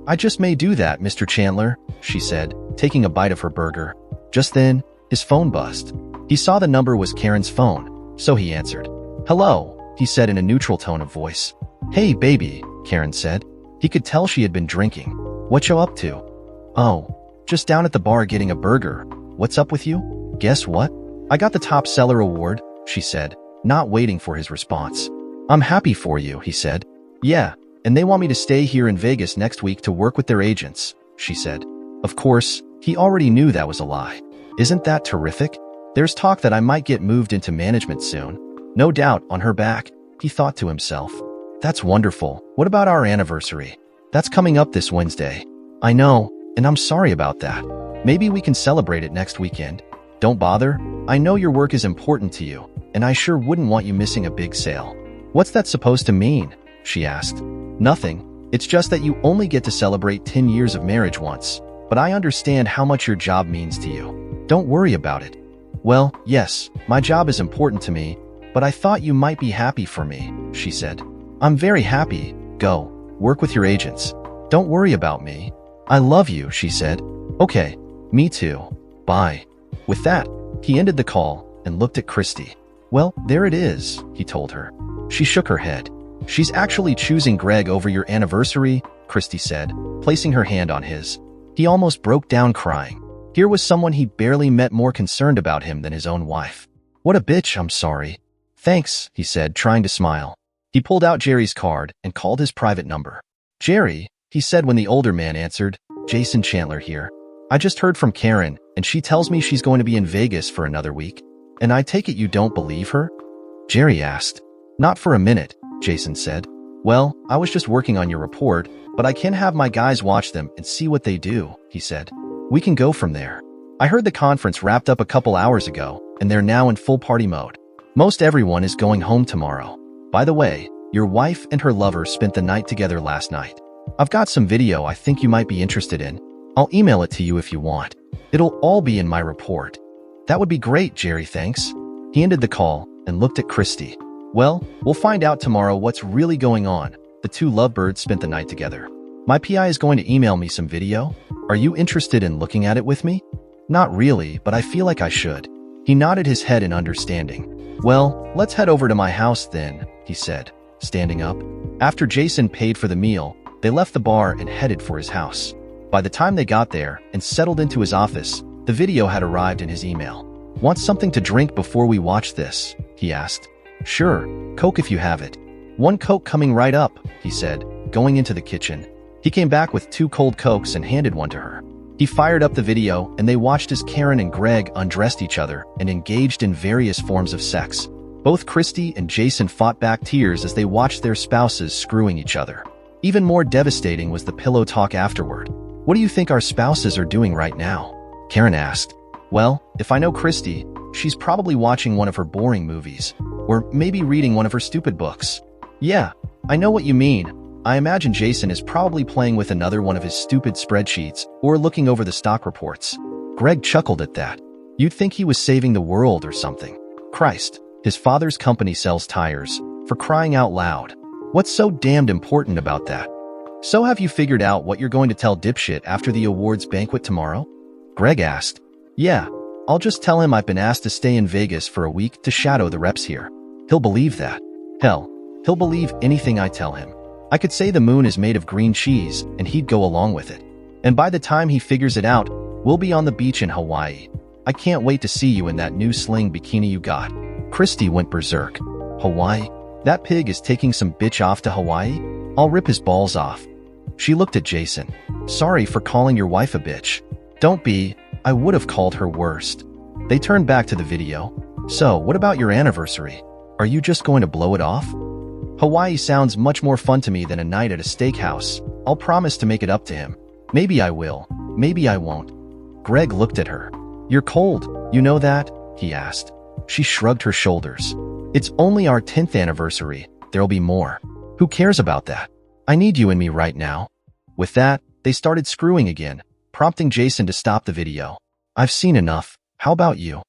I just may do that, Mr. Chandler, she said, taking a bite of her burger. Just then, his phone buzzed. He saw the number was Karen's phone, so he answered. Hello, he said in a neutral tone of voice. Hey, baby, Karen said. He could tell she had been drinking. What you up to? Oh, just down at the bar getting a burger. What's up with you? Guess what? I got the top seller award, she said, not waiting for his response. I'm happy for you, he said. Yeah, and they want me to stay here in Vegas next week to work with their agents, she said. Of course, he already knew that was a lie. Isn't that terrific? There's talk that I might get moved into management soon. No doubt on her back, he thought to himself. That's wonderful. What about our anniversary? That's coming up this Wednesday. I know, and I'm sorry about that. Maybe we can celebrate it next weekend. Don't bother. I know your work is important to you, and I sure wouldn't want you missing a big sale. What's that supposed to mean? She asked. Nothing. It's just that you only get to celebrate 10 years of marriage once, but I understand how much your job means to you. Don't worry about it. Well, yes, my job is important to me, but I thought you might be happy for me, she said. I'm very happy. Go. Work with your agents. Don't worry about me. I love you, she said. Okay, me too. Bye. With that, he ended the call and looked at Christy. Well, there it is, he told her. She shook her head. She's actually choosing Greg over your anniversary, Christy said, placing her hand on his. He almost broke down crying. Here was someone he barely met more concerned about him than his own wife. What a bitch, I'm sorry. Thanks, he said, trying to smile. He pulled out Jerry's card and called his private number. Jerry, he said when the older man answered, Jason Chandler here. I just heard from Karen, and she tells me she's going to be in Vegas for another week. And I take it you don't believe her? Jerry asked. Not for a minute, Jason said. Well, I was just working on your report, but I can have my guys watch them and see what they do, he said. We can go from there. I heard the conference wrapped up a couple hours ago, and they're now in full party mode. Most everyone is going home tomorrow. By the way, your wife and her lover spent the night together last night. I've got some video I think you might be interested in. I'll email it to you if you want. It'll all be in my report." "That would be great, Jerry, thanks." He ended the call and looked at Christy. "Well, we'll find out tomorrow what's really going on. The two lovebirds spent the night together. My PI is going to email me some video. Are you interested in looking at it with me?" "Not really, but I feel like I should." He nodded his head in understanding. "Well, let's head over to my house then," he said, standing up. After Jason paid for the meal, they left the bar and headed for his house. By the time they got there and settled into his office, the video had arrived in his email. "Want something to drink before we watch this?" he asked. "Sure, Coke if you have it." "One Coke coming right up," he said, going into the kitchen. He came back with 2 cold Cokes and handed one to her. He fired up the video and they watched as Karen and Greg undressed each other and engaged in various forms of sex. Both Christy and Jason fought back tears as they watched their spouses screwing each other. Even more devastating was the pillow talk afterward. "What do you think our spouses are doing right now?" Karen asked. "Well, if I know Christy, she's probably watching one of her boring movies, or maybe reading one of her stupid books." "Yeah, I know what you mean. I imagine Jason is probably playing with another one of his stupid spreadsheets or looking over the stock reports." Greg chuckled at that. "You'd think he was saving the world or something. Christ, his father's company sells tires, for crying out loud. What's so damned important about that?" "So have you figured out what you're going to tell Dipshit after the awards banquet tomorrow?" Greg asked. "Yeah, I'll just tell him I've been asked to stay in Vegas for a week to shadow the reps here. He'll believe that. Hell, he'll believe anything I tell him. I could say the moon is made of green cheese and he'd go along with it. And by the time he figures it out, we'll be on the beach in Hawaii. I can't wait to see you in that new sling bikini you got." Christy went berserk. "Hawaii? That pig is taking some bitch off to Hawaii? I'll rip his balls off." She looked at Jason. "Sorry for calling your wife a bitch." "Don't be. I would have called her worst." They turned back to the video. "So, what about your anniversary? Are you just going to blow it off?" "Hawaii sounds much more fun to me than a night at a steakhouse. I'll promise to make it up to him. Maybe I will. Maybe I won't." Greg looked at her. "You're cold, you know that?" he asked. She shrugged her shoulders. "It's only our 10th anniversary. There'll be more. Who cares about that? I need you and me right now." With that, they started screwing again, prompting Jason to stop the video. "I've seen enough. How about you?"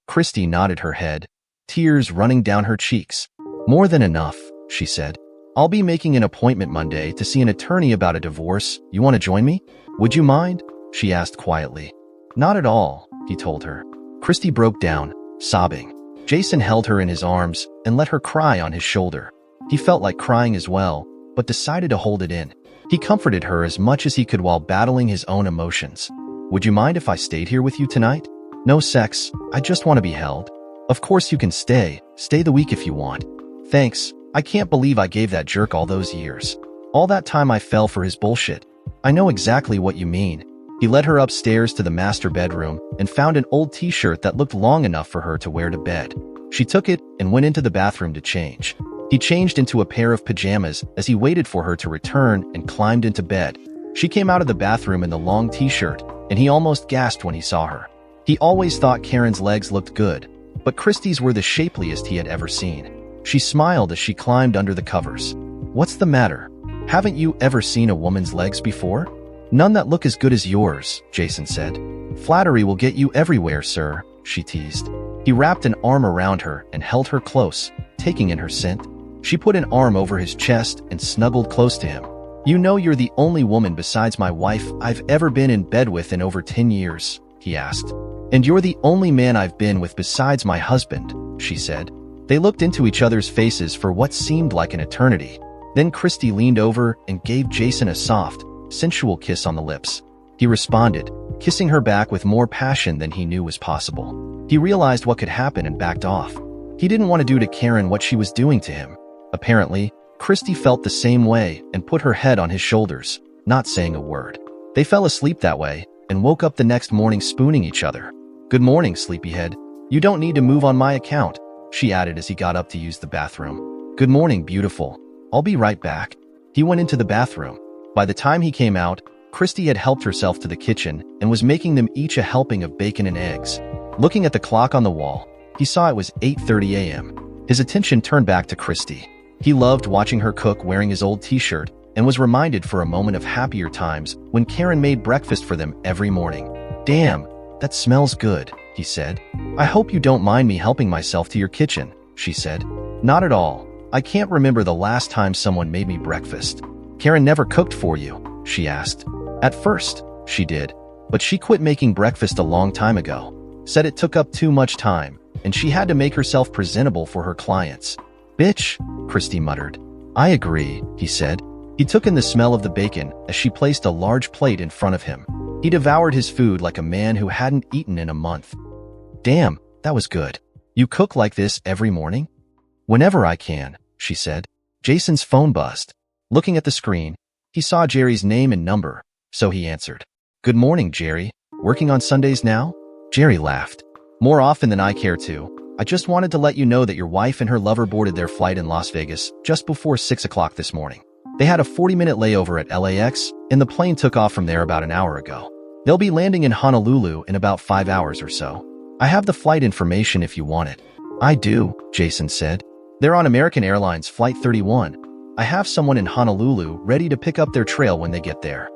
Christy nodded her head, tears running down her cheeks. "More than enough," she said. "I'll be making an appointment Monday to see an attorney about a divorce. You want to join me?" "Would you mind?" she asked quietly. "Not at all," he told her. Christy broke down, sobbing. Jason held her in his arms and let her cry on his shoulder. He felt like crying as well, but decided to hold it in. He comforted her as much as he could while battling his own emotions. "Would you mind if I stayed here with you tonight? No sex, I just want to be held." "Of course you can stay. Stay the week if you want." "Thanks. I can't believe I gave that jerk all those years. All that time I fell for his bullshit." "I know exactly what you mean." He led her upstairs to the master bedroom and found an old t-shirt that looked long enough for her to wear to bed. She took it and went into the bathroom to change. He changed into a pair of pajamas as he waited for her to return and climbed into bed. She came out of the bathroom in the long t-shirt, and he almost gasped when he saw her. He always thought Karen's legs looked good, but Christie's were the shapeliest he had ever seen. She smiled as she climbed under the covers. "What's the matter? Haven't you ever seen a woman's legs before?" "None that look as good as yours," Jason said. "Flattery will get you everywhere, sir," she teased. He wrapped an arm around her and held her close, taking in her scent. She put an arm over his chest and snuggled close to him. "You know you're the only woman besides my wife I've ever been in bed with in over 10 years, he asked. "And you're the only man I've been with besides my husband," she said. They looked into each other's faces for what seemed like an eternity. Then Christy leaned over and gave Jason a soft, sensual kiss on the lips. He responded, kissing her back with more passion than he knew was possible. He realized what could happen and backed off. He didn't want to do to Karen what she was doing to him. Apparently, Christy felt the same way and put her head on his shoulders, not saying a word. They fell asleep that way and woke up the next morning spooning each other. "Good morning, sleepyhead. You don't need to move on my account," she added as he got up to use the bathroom. "Good morning, beautiful. I'll be right back." He went into the bathroom. By the time he came out, Christy had helped herself to the kitchen and was making them each a helping of bacon and eggs. Looking at the clock on the wall, he saw it was 8:30 a.m. His attention turned back to Christy. He loved watching her cook wearing his old t-shirt and was reminded for a moment of happier times when Karen made breakfast for them every morning. "Damn, that smells good," he said. "I hope you don't mind me helping myself to your kitchen," she said. "Not at all. I can't remember the last time someone made me breakfast." "Karen never cooked for you?" she asked. "At first, she did, but she quit making breakfast a long time ago. Said it took up too much time, and she had to make herself presentable for her clients." "Bitch," Christy muttered. "I agree," he said. He took in the smell of the bacon as she placed a large plate in front of him. He devoured his food like a man who hadn't eaten in a month. "Damn, that was good. You cook like this every morning?" "Whenever I can," she said. Jason's phone buzzed. Looking at the screen, he saw Jerry's name and number, so he answered. "Good morning, Jerry. Working on Sundays now?" Jerry laughed. "More often than I care to. I just wanted to let you know that your wife and her lover boarded their flight in Las Vegas just before 6 o'clock this morning. They had a 40-minute layover at LAX, and the plane took off from there about an hour ago. They'll be landing in Honolulu in about 5 hours or so. I have the flight information if you want it." "I do," Jason said. "They're on American Airlines Flight 31. I have someone in Honolulu ready to pick up their trail when they get there."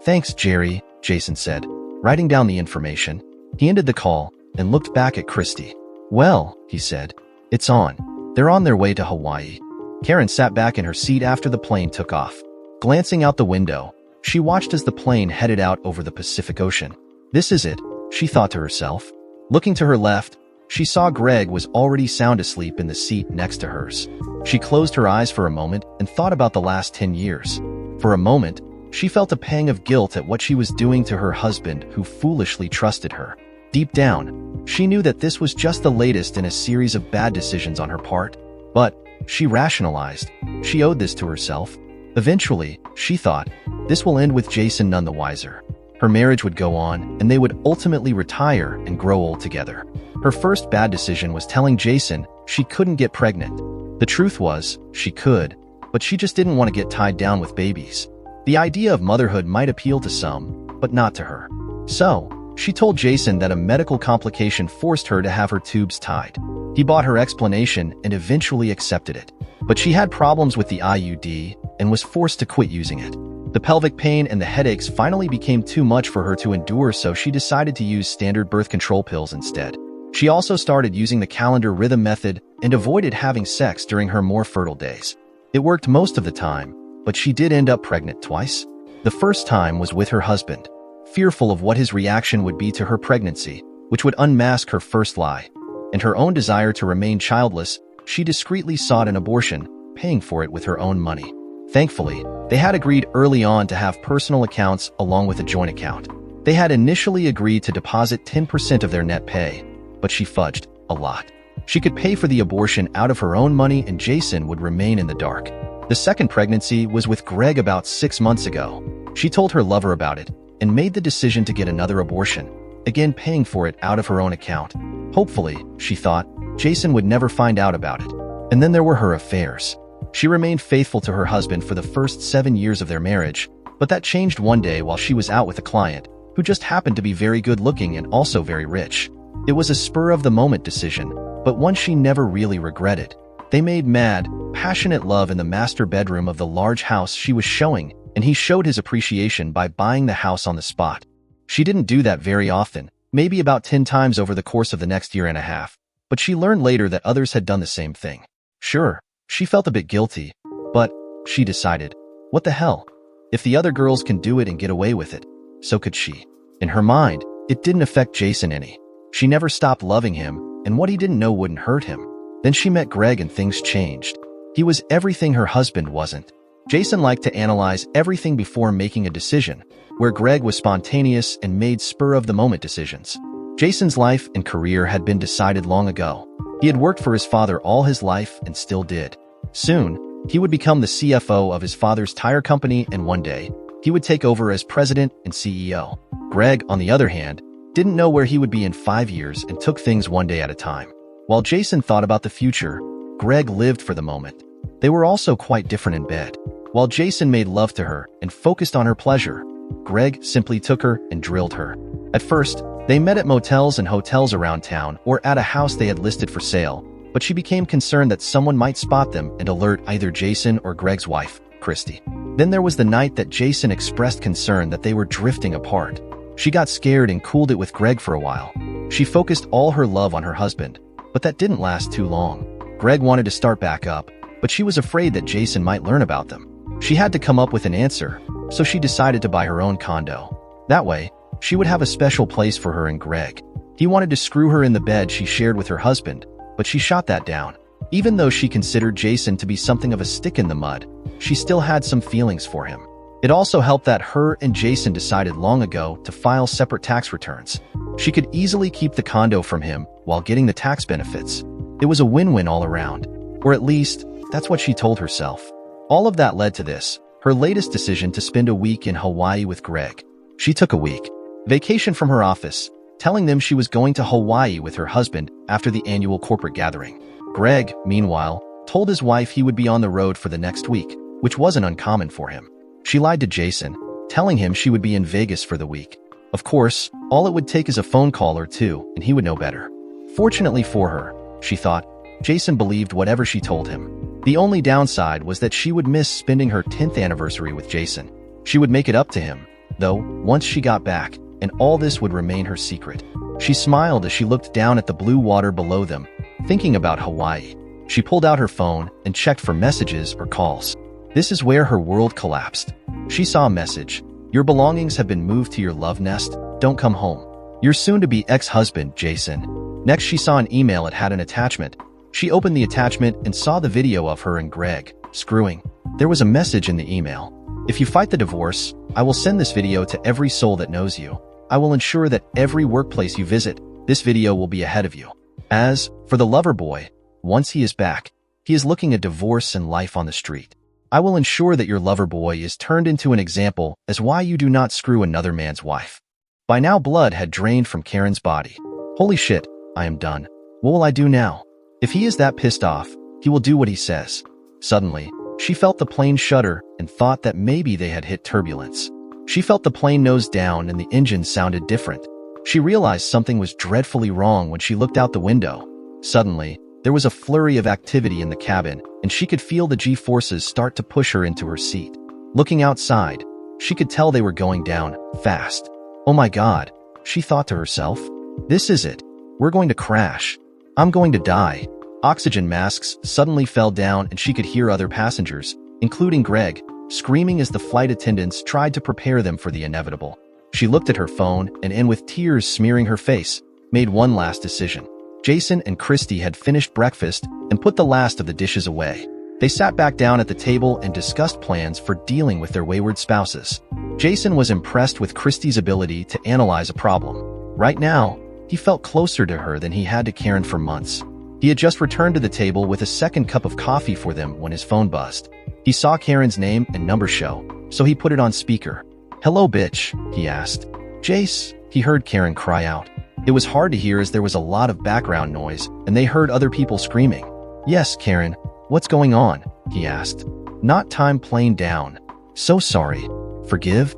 "Thanks, Jerry," Jason said, writing down the information. He ended the call and looked back at Christy. "Well," he said, "it's on. They're on their way to Hawaii." Karen sat back in her seat after the plane took off. Glancing out the window, she watched as the plane headed out over the Pacific Ocean. "This is it," she thought to herself. Looking to her left, she saw Greg was already sound asleep in the seat next to hers. She closed her eyes for a moment and thought about the last 10 years. For a moment, she felt a pang of guilt at what she was doing to her husband who foolishly trusted her. Deep down, she knew that this was just the latest in a series of bad decisions on her part. But, she rationalized, she owed this to herself. Eventually, she thought, this will end with Jason none the wiser. Her marriage would go on, and they would ultimately retire and grow old together. Her first bad decision was telling Jason she couldn't get pregnant. The truth was, she could, but she just didn't want to get tied down with babies. The idea of motherhood might appeal to some, but not to her. So, she told Jason that a medical complication forced her to have her tubes tied. He bought her explanation and eventually accepted it. But she had problems with the IUD and was forced to quit using it. The pelvic pain and the headaches finally became too much for her to endure, so she decided to use standard birth control pills instead. She also started using the calendar rhythm method and avoided having sex during her more fertile days. It worked most of the time, but she did end up pregnant twice. The first time was with her husband, fearful of what his reaction would be to her pregnancy, which would unmask her first lie. And her own desire to remain childless, she discreetly sought an abortion, paying for it with her own money. Thankfully, they had agreed early on to have personal accounts along with a joint account. They had initially agreed to deposit 10% of their net pay, but she fudged a lot. She could pay for the abortion out of her own money and Jason would remain in the dark. The second pregnancy was with Greg about 6 months ago. She told her lover about it and made the decision to get another abortion, again paying for it out of her own account. Hopefully, she thought, Jason would never find out about it. And then there were her affairs. She remained faithful to her husband for the first 7 years of their marriage, but that changed one day while she was out with a client who just happened to be very good-looking and also very rich. It was a spur-of-the-moment decision, but one she never really regretted. They made mad, passionate love in the master bedroom of the large house she was showing, and he showed his appreciation by buying the house on the spot. She didn't do that very often, maybe about 10 times over the course of the next year and a half, but she learned later that others had done the same thing. Sure, she felt a bit guilty, but, she decided, what the hell? If the other girls can do it and get away with it, so could she. In her mind, it didn't affect Jason any. She never stopped loving him, and what he didn't know wouldn't hurt him. Then she met Greg and things changed. He was everything her husband wasn't. Jason liked to analyze everything before making a decision, where Greg was spontaneous and made spur-of-the-moment decisions. Jason's life and career had been decided long ago. He had worked for his father all his life and still did. Soon, he would become the CFO of his father's tire company, and one day, he would take over as president and CEO. Greg, on the other hand, didn't know where he would be in 5 years and took things one day at a time. While Jason thought about the future, Greg lived for the moment. They were also quite different in bed. While Jason made love to her and focused on her pleasure, Greg simply took her and drilled her. At first, They met at motels and hotels around town or at a house they had listed for sale, but she became concerned that someone might spot them and alert either Jason or Greg's wife, Christy. Then there was the night that Jason expressed concern that they were drifting apart. She got scared and cooled it with Greg for a while. She focused all her love on her husband, but that didn't last too long. Greg wanted to start back up, but she was afraid that Jason might learn about them. She had to come up with an answer, so she decided to buy her own condo. That way, she would have a special place for her and Greg. He wanted to screw her in the bed she shared with her husband, but she shot that down. Even though she considered Jason to be something of a stick in the mud, she still had some feelings for him. It also helped that her and Jason decided long ago to file separate tax returns. She could easily keep the condo from him while getting the tax benefits. It was a win-win all around, or at least, that's what she told herself. All of that led to this, her latest decision to spend a week in Hawaii with Greg. She took a week vacation from her office, telling them she was going to Hawaii with her husband after the annual corporate gathering. Greg, meanwhile, told his wife he would be on the road for the next week, which wasn't uncommon for him. She lied to Jason, telling him she would be in Vegas for the week. Of course, all it would take is a phone call or two, and he would know better. Fortunately for her, she thought, Jason believed whatever she told him. The only downside was that she would miss spending her 10th anniversary with Jason. She would make it up to him, though, once she got back, and all this would remain her secret. She smiled as she looked down at the blue water below them, thinking about Hawaii. She pulled out her phone and checked for messages or calls. This is where her world collapsed. She saw a message. Your belongings have been moved to your love nest. Don't come home. Your soon-to-be ex-husband, Jason. Next, she saw an email. It had an attachment. She opened the attachment and saw the video of her and Greg screwing. There was a message in the email. If you fight the divorce, I will send this video to every soul that knows you. I will ensure that every workplace you visit, this video will be ahead of you. As for the lover boy, once he is back, he is looking at divorce and life on the street. I will ensure that your lover boy is turned into an example as why you do not screw another man's wife. By now, blood had drained from Karen's body. Holy shit, I am done. What will I do now? If he is that pissed off, he will do what he says. Suddenly, she felt the plane shudder and thought that maybe they had hit turbulence. She felt the plane nose down and the engine sounded different. She realized something was dreadfully wrong when she looked out the window. Suddenly, there was a flurry of activity in the cabin, and she could feel the G-forces start to push her into her seat. Looking outside, she could tell they were going down, fast. Oh my God, she thought to herself. This is it. We're going to crash. I'm going to die. Oxygen masks suddenly fell down and she could hear other passengers, including Greg, screaming as the flight attendants tried to prepare them for the inevitable. She looked at her phone and with tears smearing her face, made one last decision. Jason and Christy had finished breakfast and put the last of the dishes away. They sat back down at the table and discussed plans for dealing with their wayward spouses. Jason was impressed with Christy's ability to analyze a problem. Right now, he felt closer to her than he had to Karen for months. He had just returned to the table with a second cup of coffee for them when his phone buzzed. He saw Karen's name and number show, so he put it on speaker. "Hello, bitch," he asked. "Jace," he heard Karen cry out. It was hard to hear as there was a lot of background noise, and they heard other people screaming. "Yes, Karen, what's going on?" he asked. "Not time plane down. So sorry. Forgive?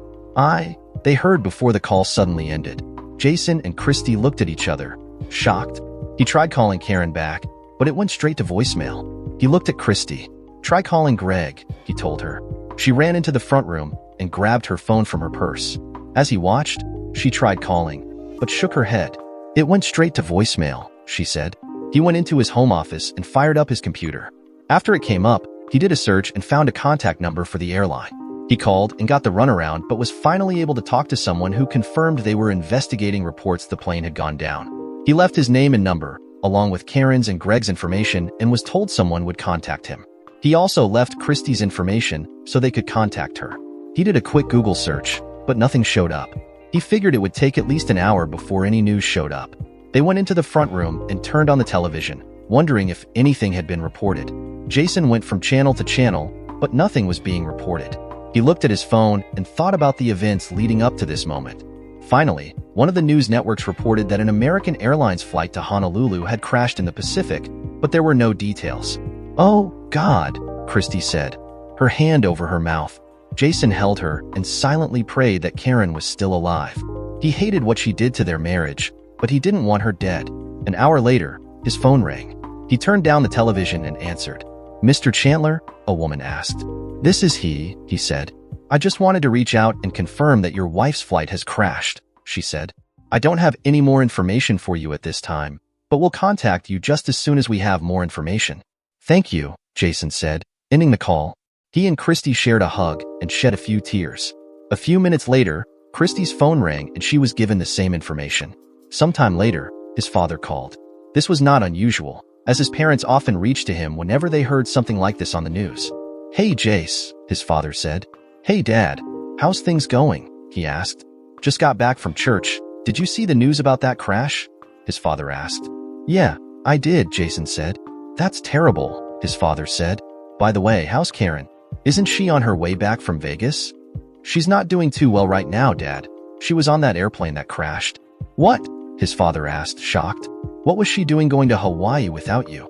They heard before the call suddenly ended. Jason and Christy looked at each other, shocked. He tried calling Karen back, but it went straight to voicemail. He looked at Christy. "Try calling Greg," he told her. She ran into the front room and grabbed her phone from her purse. As he watched, she tried calling, but shook her head. "It went straight to voicemail," she said. He went into his home office and fired up his computer. After it came up, he did a search and found a contact number for the airline. He called and got the runaround, but was finally able to talk to someone who confirmed they were investigating reports the plane had gone down. He left his name and number, along with Karen's and Greg's information, and was told someone would contact him. He also left Christy's information so they could contact her. He did a quick Google search, but nothing showed up. He figured it would take at least an hour before any news showed up. They went into the front room and turned on the television, wondering if anything had been reported. Jason went from channel to channel, but nothing was being reported. He looked at his phone and thought about the events leading up to this moment. Finally, one of the news networks reported that an American Airlines flight to Honolulu had crashed in the Pacific, but there were no details. "Oh, God," Christy said, her hand over her mouth. Jason held her and silently prayed that Karen was still alive. He hated what she did to their marriage, but he didn't want her dead. An hour later, his phone rang. He turned down the television and answered. "Mr. Chandler?" a woman asked. "This is he said. "I just wanted to reach out and confirm that your wife's flight has crashed," she said. "I don't have any more information for you at this time, but we'll contact you just as soon as we have more information." "Thank you," Jason said, ending the call. He and Christy shared a hug and shed a few tears. A few minutes later, Christy's phone rang and she was given the same information. Sometime later, his father called. This was not unusual, as his parents often reached to him whenever they heard something like this on the news. "Hey, Jace," his father said. "Hey, Dad, how's things going?" he asked. "Just got back from church. Did you see the news about that crash?" his father asked. "Yeah, I did," Jason said. "That's terrible," his father said. "By the way, how's Karen? Isn't she on her way back from Vegas?" "She's not doing too well right now, Dad. She was on that airplane that crashed." "What?" his father asked, shocked. "What was she doing going to Hawaii without you?"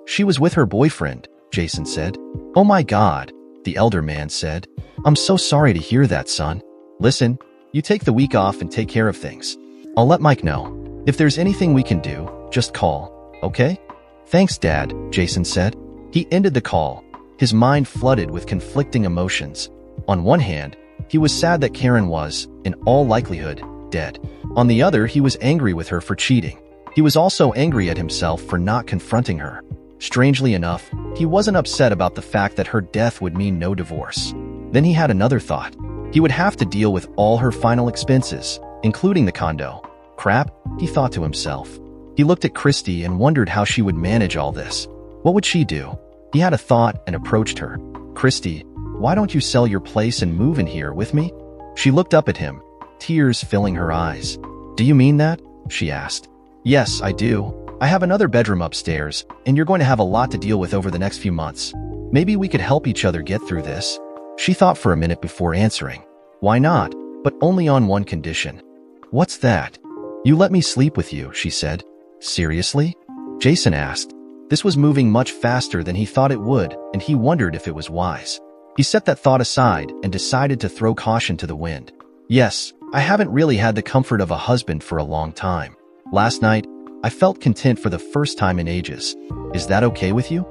"She was with her boyfriend," Jason said. "Oh my God," the elder man said. "I'm so sorry to hear that, son. Listen, you take the week off and take care of things. I'll let Mike know. If there's anything we can do, just call, okay?" "Thanks, Dad," Jason said. He ended the call, his mind flooded with conflicting emotions. On one hand, he was sad that Karen was, in all likelihood, dead. On the other, he was angry with her for cheating. He was also angry at himself for not confronting her. Strangely enough, he wasn't upset about the fact that her death would mean no divorce. Then he had another thought. He would have to deal with all her final expenses, including the condo. Crap, he thought to himself. He looked at Christy and wondered how she would manage all this. What would she do? He had a thought and approached her. "Christy, why don't you sell your place and move in here with me?" She looked up at him, tears filling her eyes. "Do you mean that?" she asked. "Yes, I do. I have another bedroom upstairs, and you're going to have a lot to deal with over the next few months. Maybe we could help each other get through this." She thought for a minute before answering. "Why not? But only on one condition." "What's that?" "You let me sleep with you," she said. "Seriously?" Jason asked. This was moving much faster than he thought it would, and he wondered if it was wise. He set that thought aside and decided to throw caution to the wind. "Yes, I haven't really had the comfort of a husband for a long time. Last night, I felt content for the first time in ages. Is that okay with you?"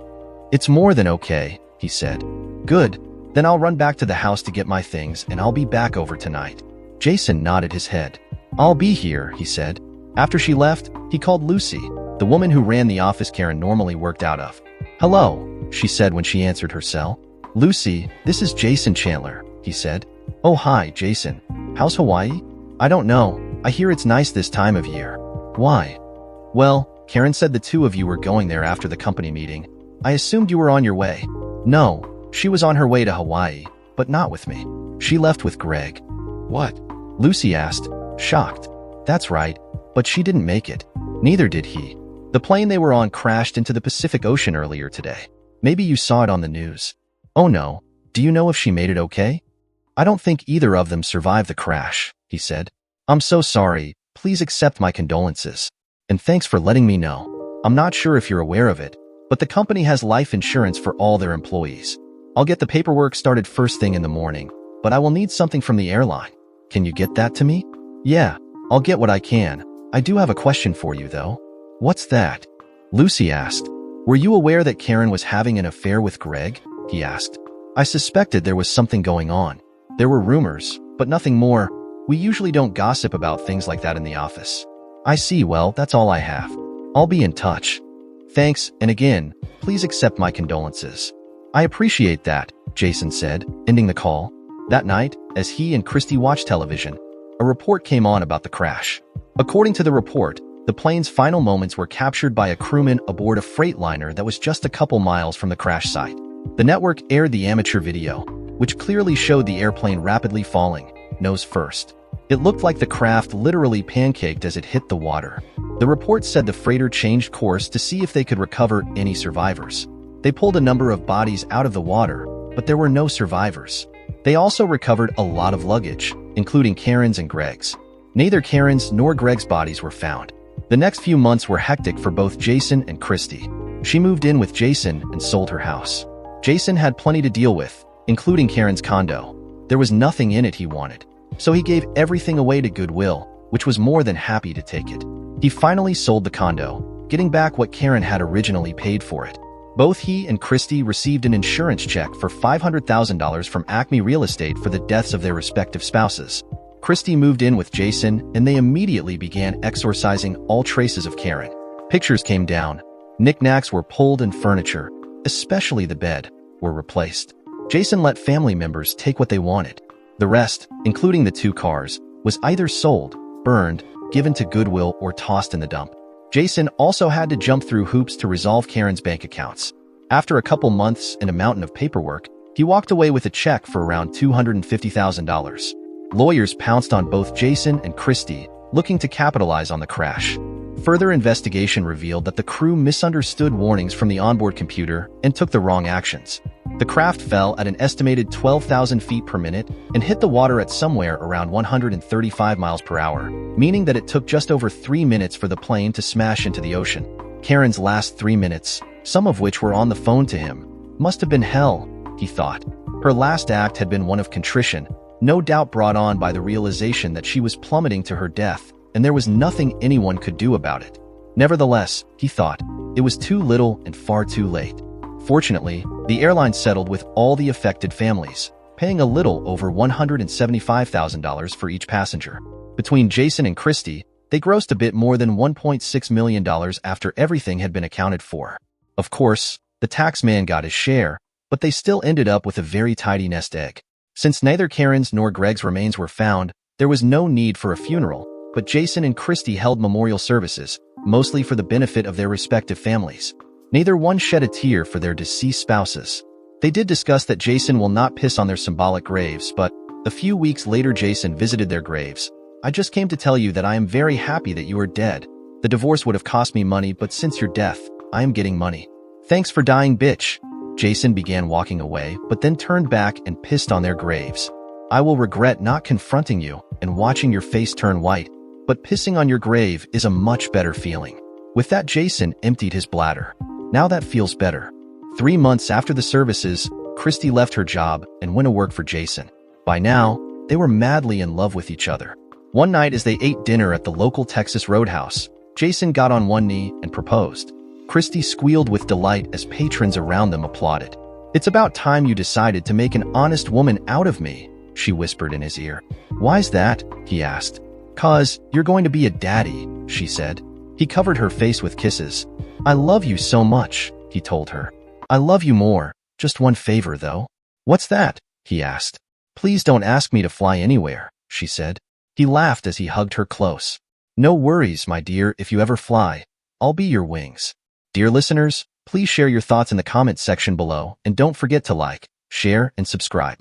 "It's more than okay," he said. "Good. Then I'll run back to the house to get my things and I'll be back over tonight." Jason nodded his head. "I'll be here," he said. After she left, he called Lucy, the woman who ran the office Karen normally worked out of. "Hello," she said when she answered her cell. "Lucy, this is Jason Chandler," he said. "Oh, hi, Jason. How's Hawaii?" "I don't know. I hear it's nice this time of year." "Why?" "Well, Karen said the two of you were going there after the company meeting. I assumed you were on your way." "No, she was on her way to Hawaii, but not with me. She left with Greg." "What?" Lucy asked, shocked. "That's right, but she didn't make it. Neither did he. The plane they were on crashed into the Pacific Ocean earlier today. Maybe you saw it on the news." "Oh no. Do you know if she made it okay?" "I don't think either of them survived the crash," he said. "I'm so sorry. Please accept my condolences. And thanks for letting me know. I'm not sure if you're aware of it, but the company has life insurance for all their employees. I'll get the paperwork started first thing in the morning, but I will need something from the airline. Can you get that to me?" "Yeah, I'll get what I can. I do have a question for you, though." "What's that?" Lucy asked. "Were you aware that Karen was having an affair with Greg?" he asked. "I suspected there was something going on. There were rumors, but nothing more. We usually don't gossip about things like that in the office." "I see. Well, that's all I have. I'll be in touch." "Thanks, and again, please accept my condolences." "I appreciate that," Jason said, ending the call. That night, as he and Christy watched television, a report came on about the crash. According to the report, the plane's final moments were captured by a crewman aboard a freight liner that was just a couple miles from the crash site. The network aired the amateur video, which clearly showed the airplane rapidly falling, nose first. It looked like the craft literally pancaked as it hit the water. The report said the freighter changed course to see if they could recover any survivors. They pulled a number of bodies out of the water, but there were no survivors. They also recovered a lot of luggage, including Karen's and Greg's. Neither Karen's nor Greg's bodies were found. The next few months were hectic for both Jason and Christy. She moved in with Jason and sold her house. Jason had plenty to deal with, including Karen's condo. There was nothing in it he wanted, so he gave everything away to Goodwill, which was more than happy to take it. He finally sold the condo, getting back what Karen had originally paid for it. Both he and Christy received an insurance check for $500,000 from Acme Real Estate for the deaths of their respective spouses. Christy moved in with Jason, and they immediately began exorcising all traces of Karen. Pictures came down, knickknacks were pulled, and furniture, especially the bed, were replaced. Jason let family members take what they wanted. The rest, including the 2 cars, was either sold, burned, given to Goodwill, or tossed in the dump. Jason also had to jump through hoops to resolve Karen's bank accounts. After a couple months and a mountain of paperwork, he walked away with a check for around $250,000. Lawyers pounced on both Jason and Christy, looking to capitalize on the crash. Further investigation revealed that the crew misunderstood warnings from the onboard computer and took the wrong actions. The craft fell at an estimated 12,000 feet per minute and hit the water at somewhere around 135 miles per hour, meaning that it took just over 3 minutes for the plane to smash into the ocean. Karen's last 3 minutes, some of which were on the phone to him, must have been hell, he thought. Her last act had been one of contrition, no doubt brought on by the realization that she was plummeting to her death, and there was nothing anyone could do about it. Nevertheless, he thought, it was too little and far too late. Fortunately, the airline settled with all the affected families, paying a little over $175,000 for each passenger. Between Jason and Christy, they grossed a bit more than $1.6 million after everything had been accounted for. Of course, the tax man got his share, but they still ended up with a very tidy nest egg. Since neither Karen's nor Greg's remains were found, there was no need for a funeral, but Jason and Christy held memorial services, mostly for the benefit of their respective families. Neither one shed a tear for their deceased spouses. They did discuss that Jason will not piss on their symbolic graves, but a few weeks later Jason visited their graves. "I just came to tell you that I am very happy that you are dead. The divorce would have cost me money, but since your death, I am getting money. Thanks for dying, bitch." Jason began walking away, but then turned back and pissed on their graves. "I will regret not confronting you and watching your face turn white, but pissing on your grave is a much better feeling." With that, Jason emptied his bladder. Now that feels better. 3 months after the services, Christy left her job and went to work for Jason. By now, they were madly in love with each other. One night as they ate dinner at the local Texas Roadhouse, Jason got on one knee and proposed. Christy squealed with delight as patrons around them applauded. "It's about time you decided to make an honest woman out of me," she whispered in his ear. "Why's that?" he asked. "'Cause you're going to be a daddy," she said. He covered her face with kisses. "I love you so much," he told her. "I love you more. Just one favor, though." "What's that?" he asked. "Please don't ask me to fly anywhere," she said. He laughed as he hugged her close. "No worries, my dear, if you ever fly. I'll be your wings." Dear listeners, please share your thoughts in the comments section below, and don't forget to like, share, and subscribe.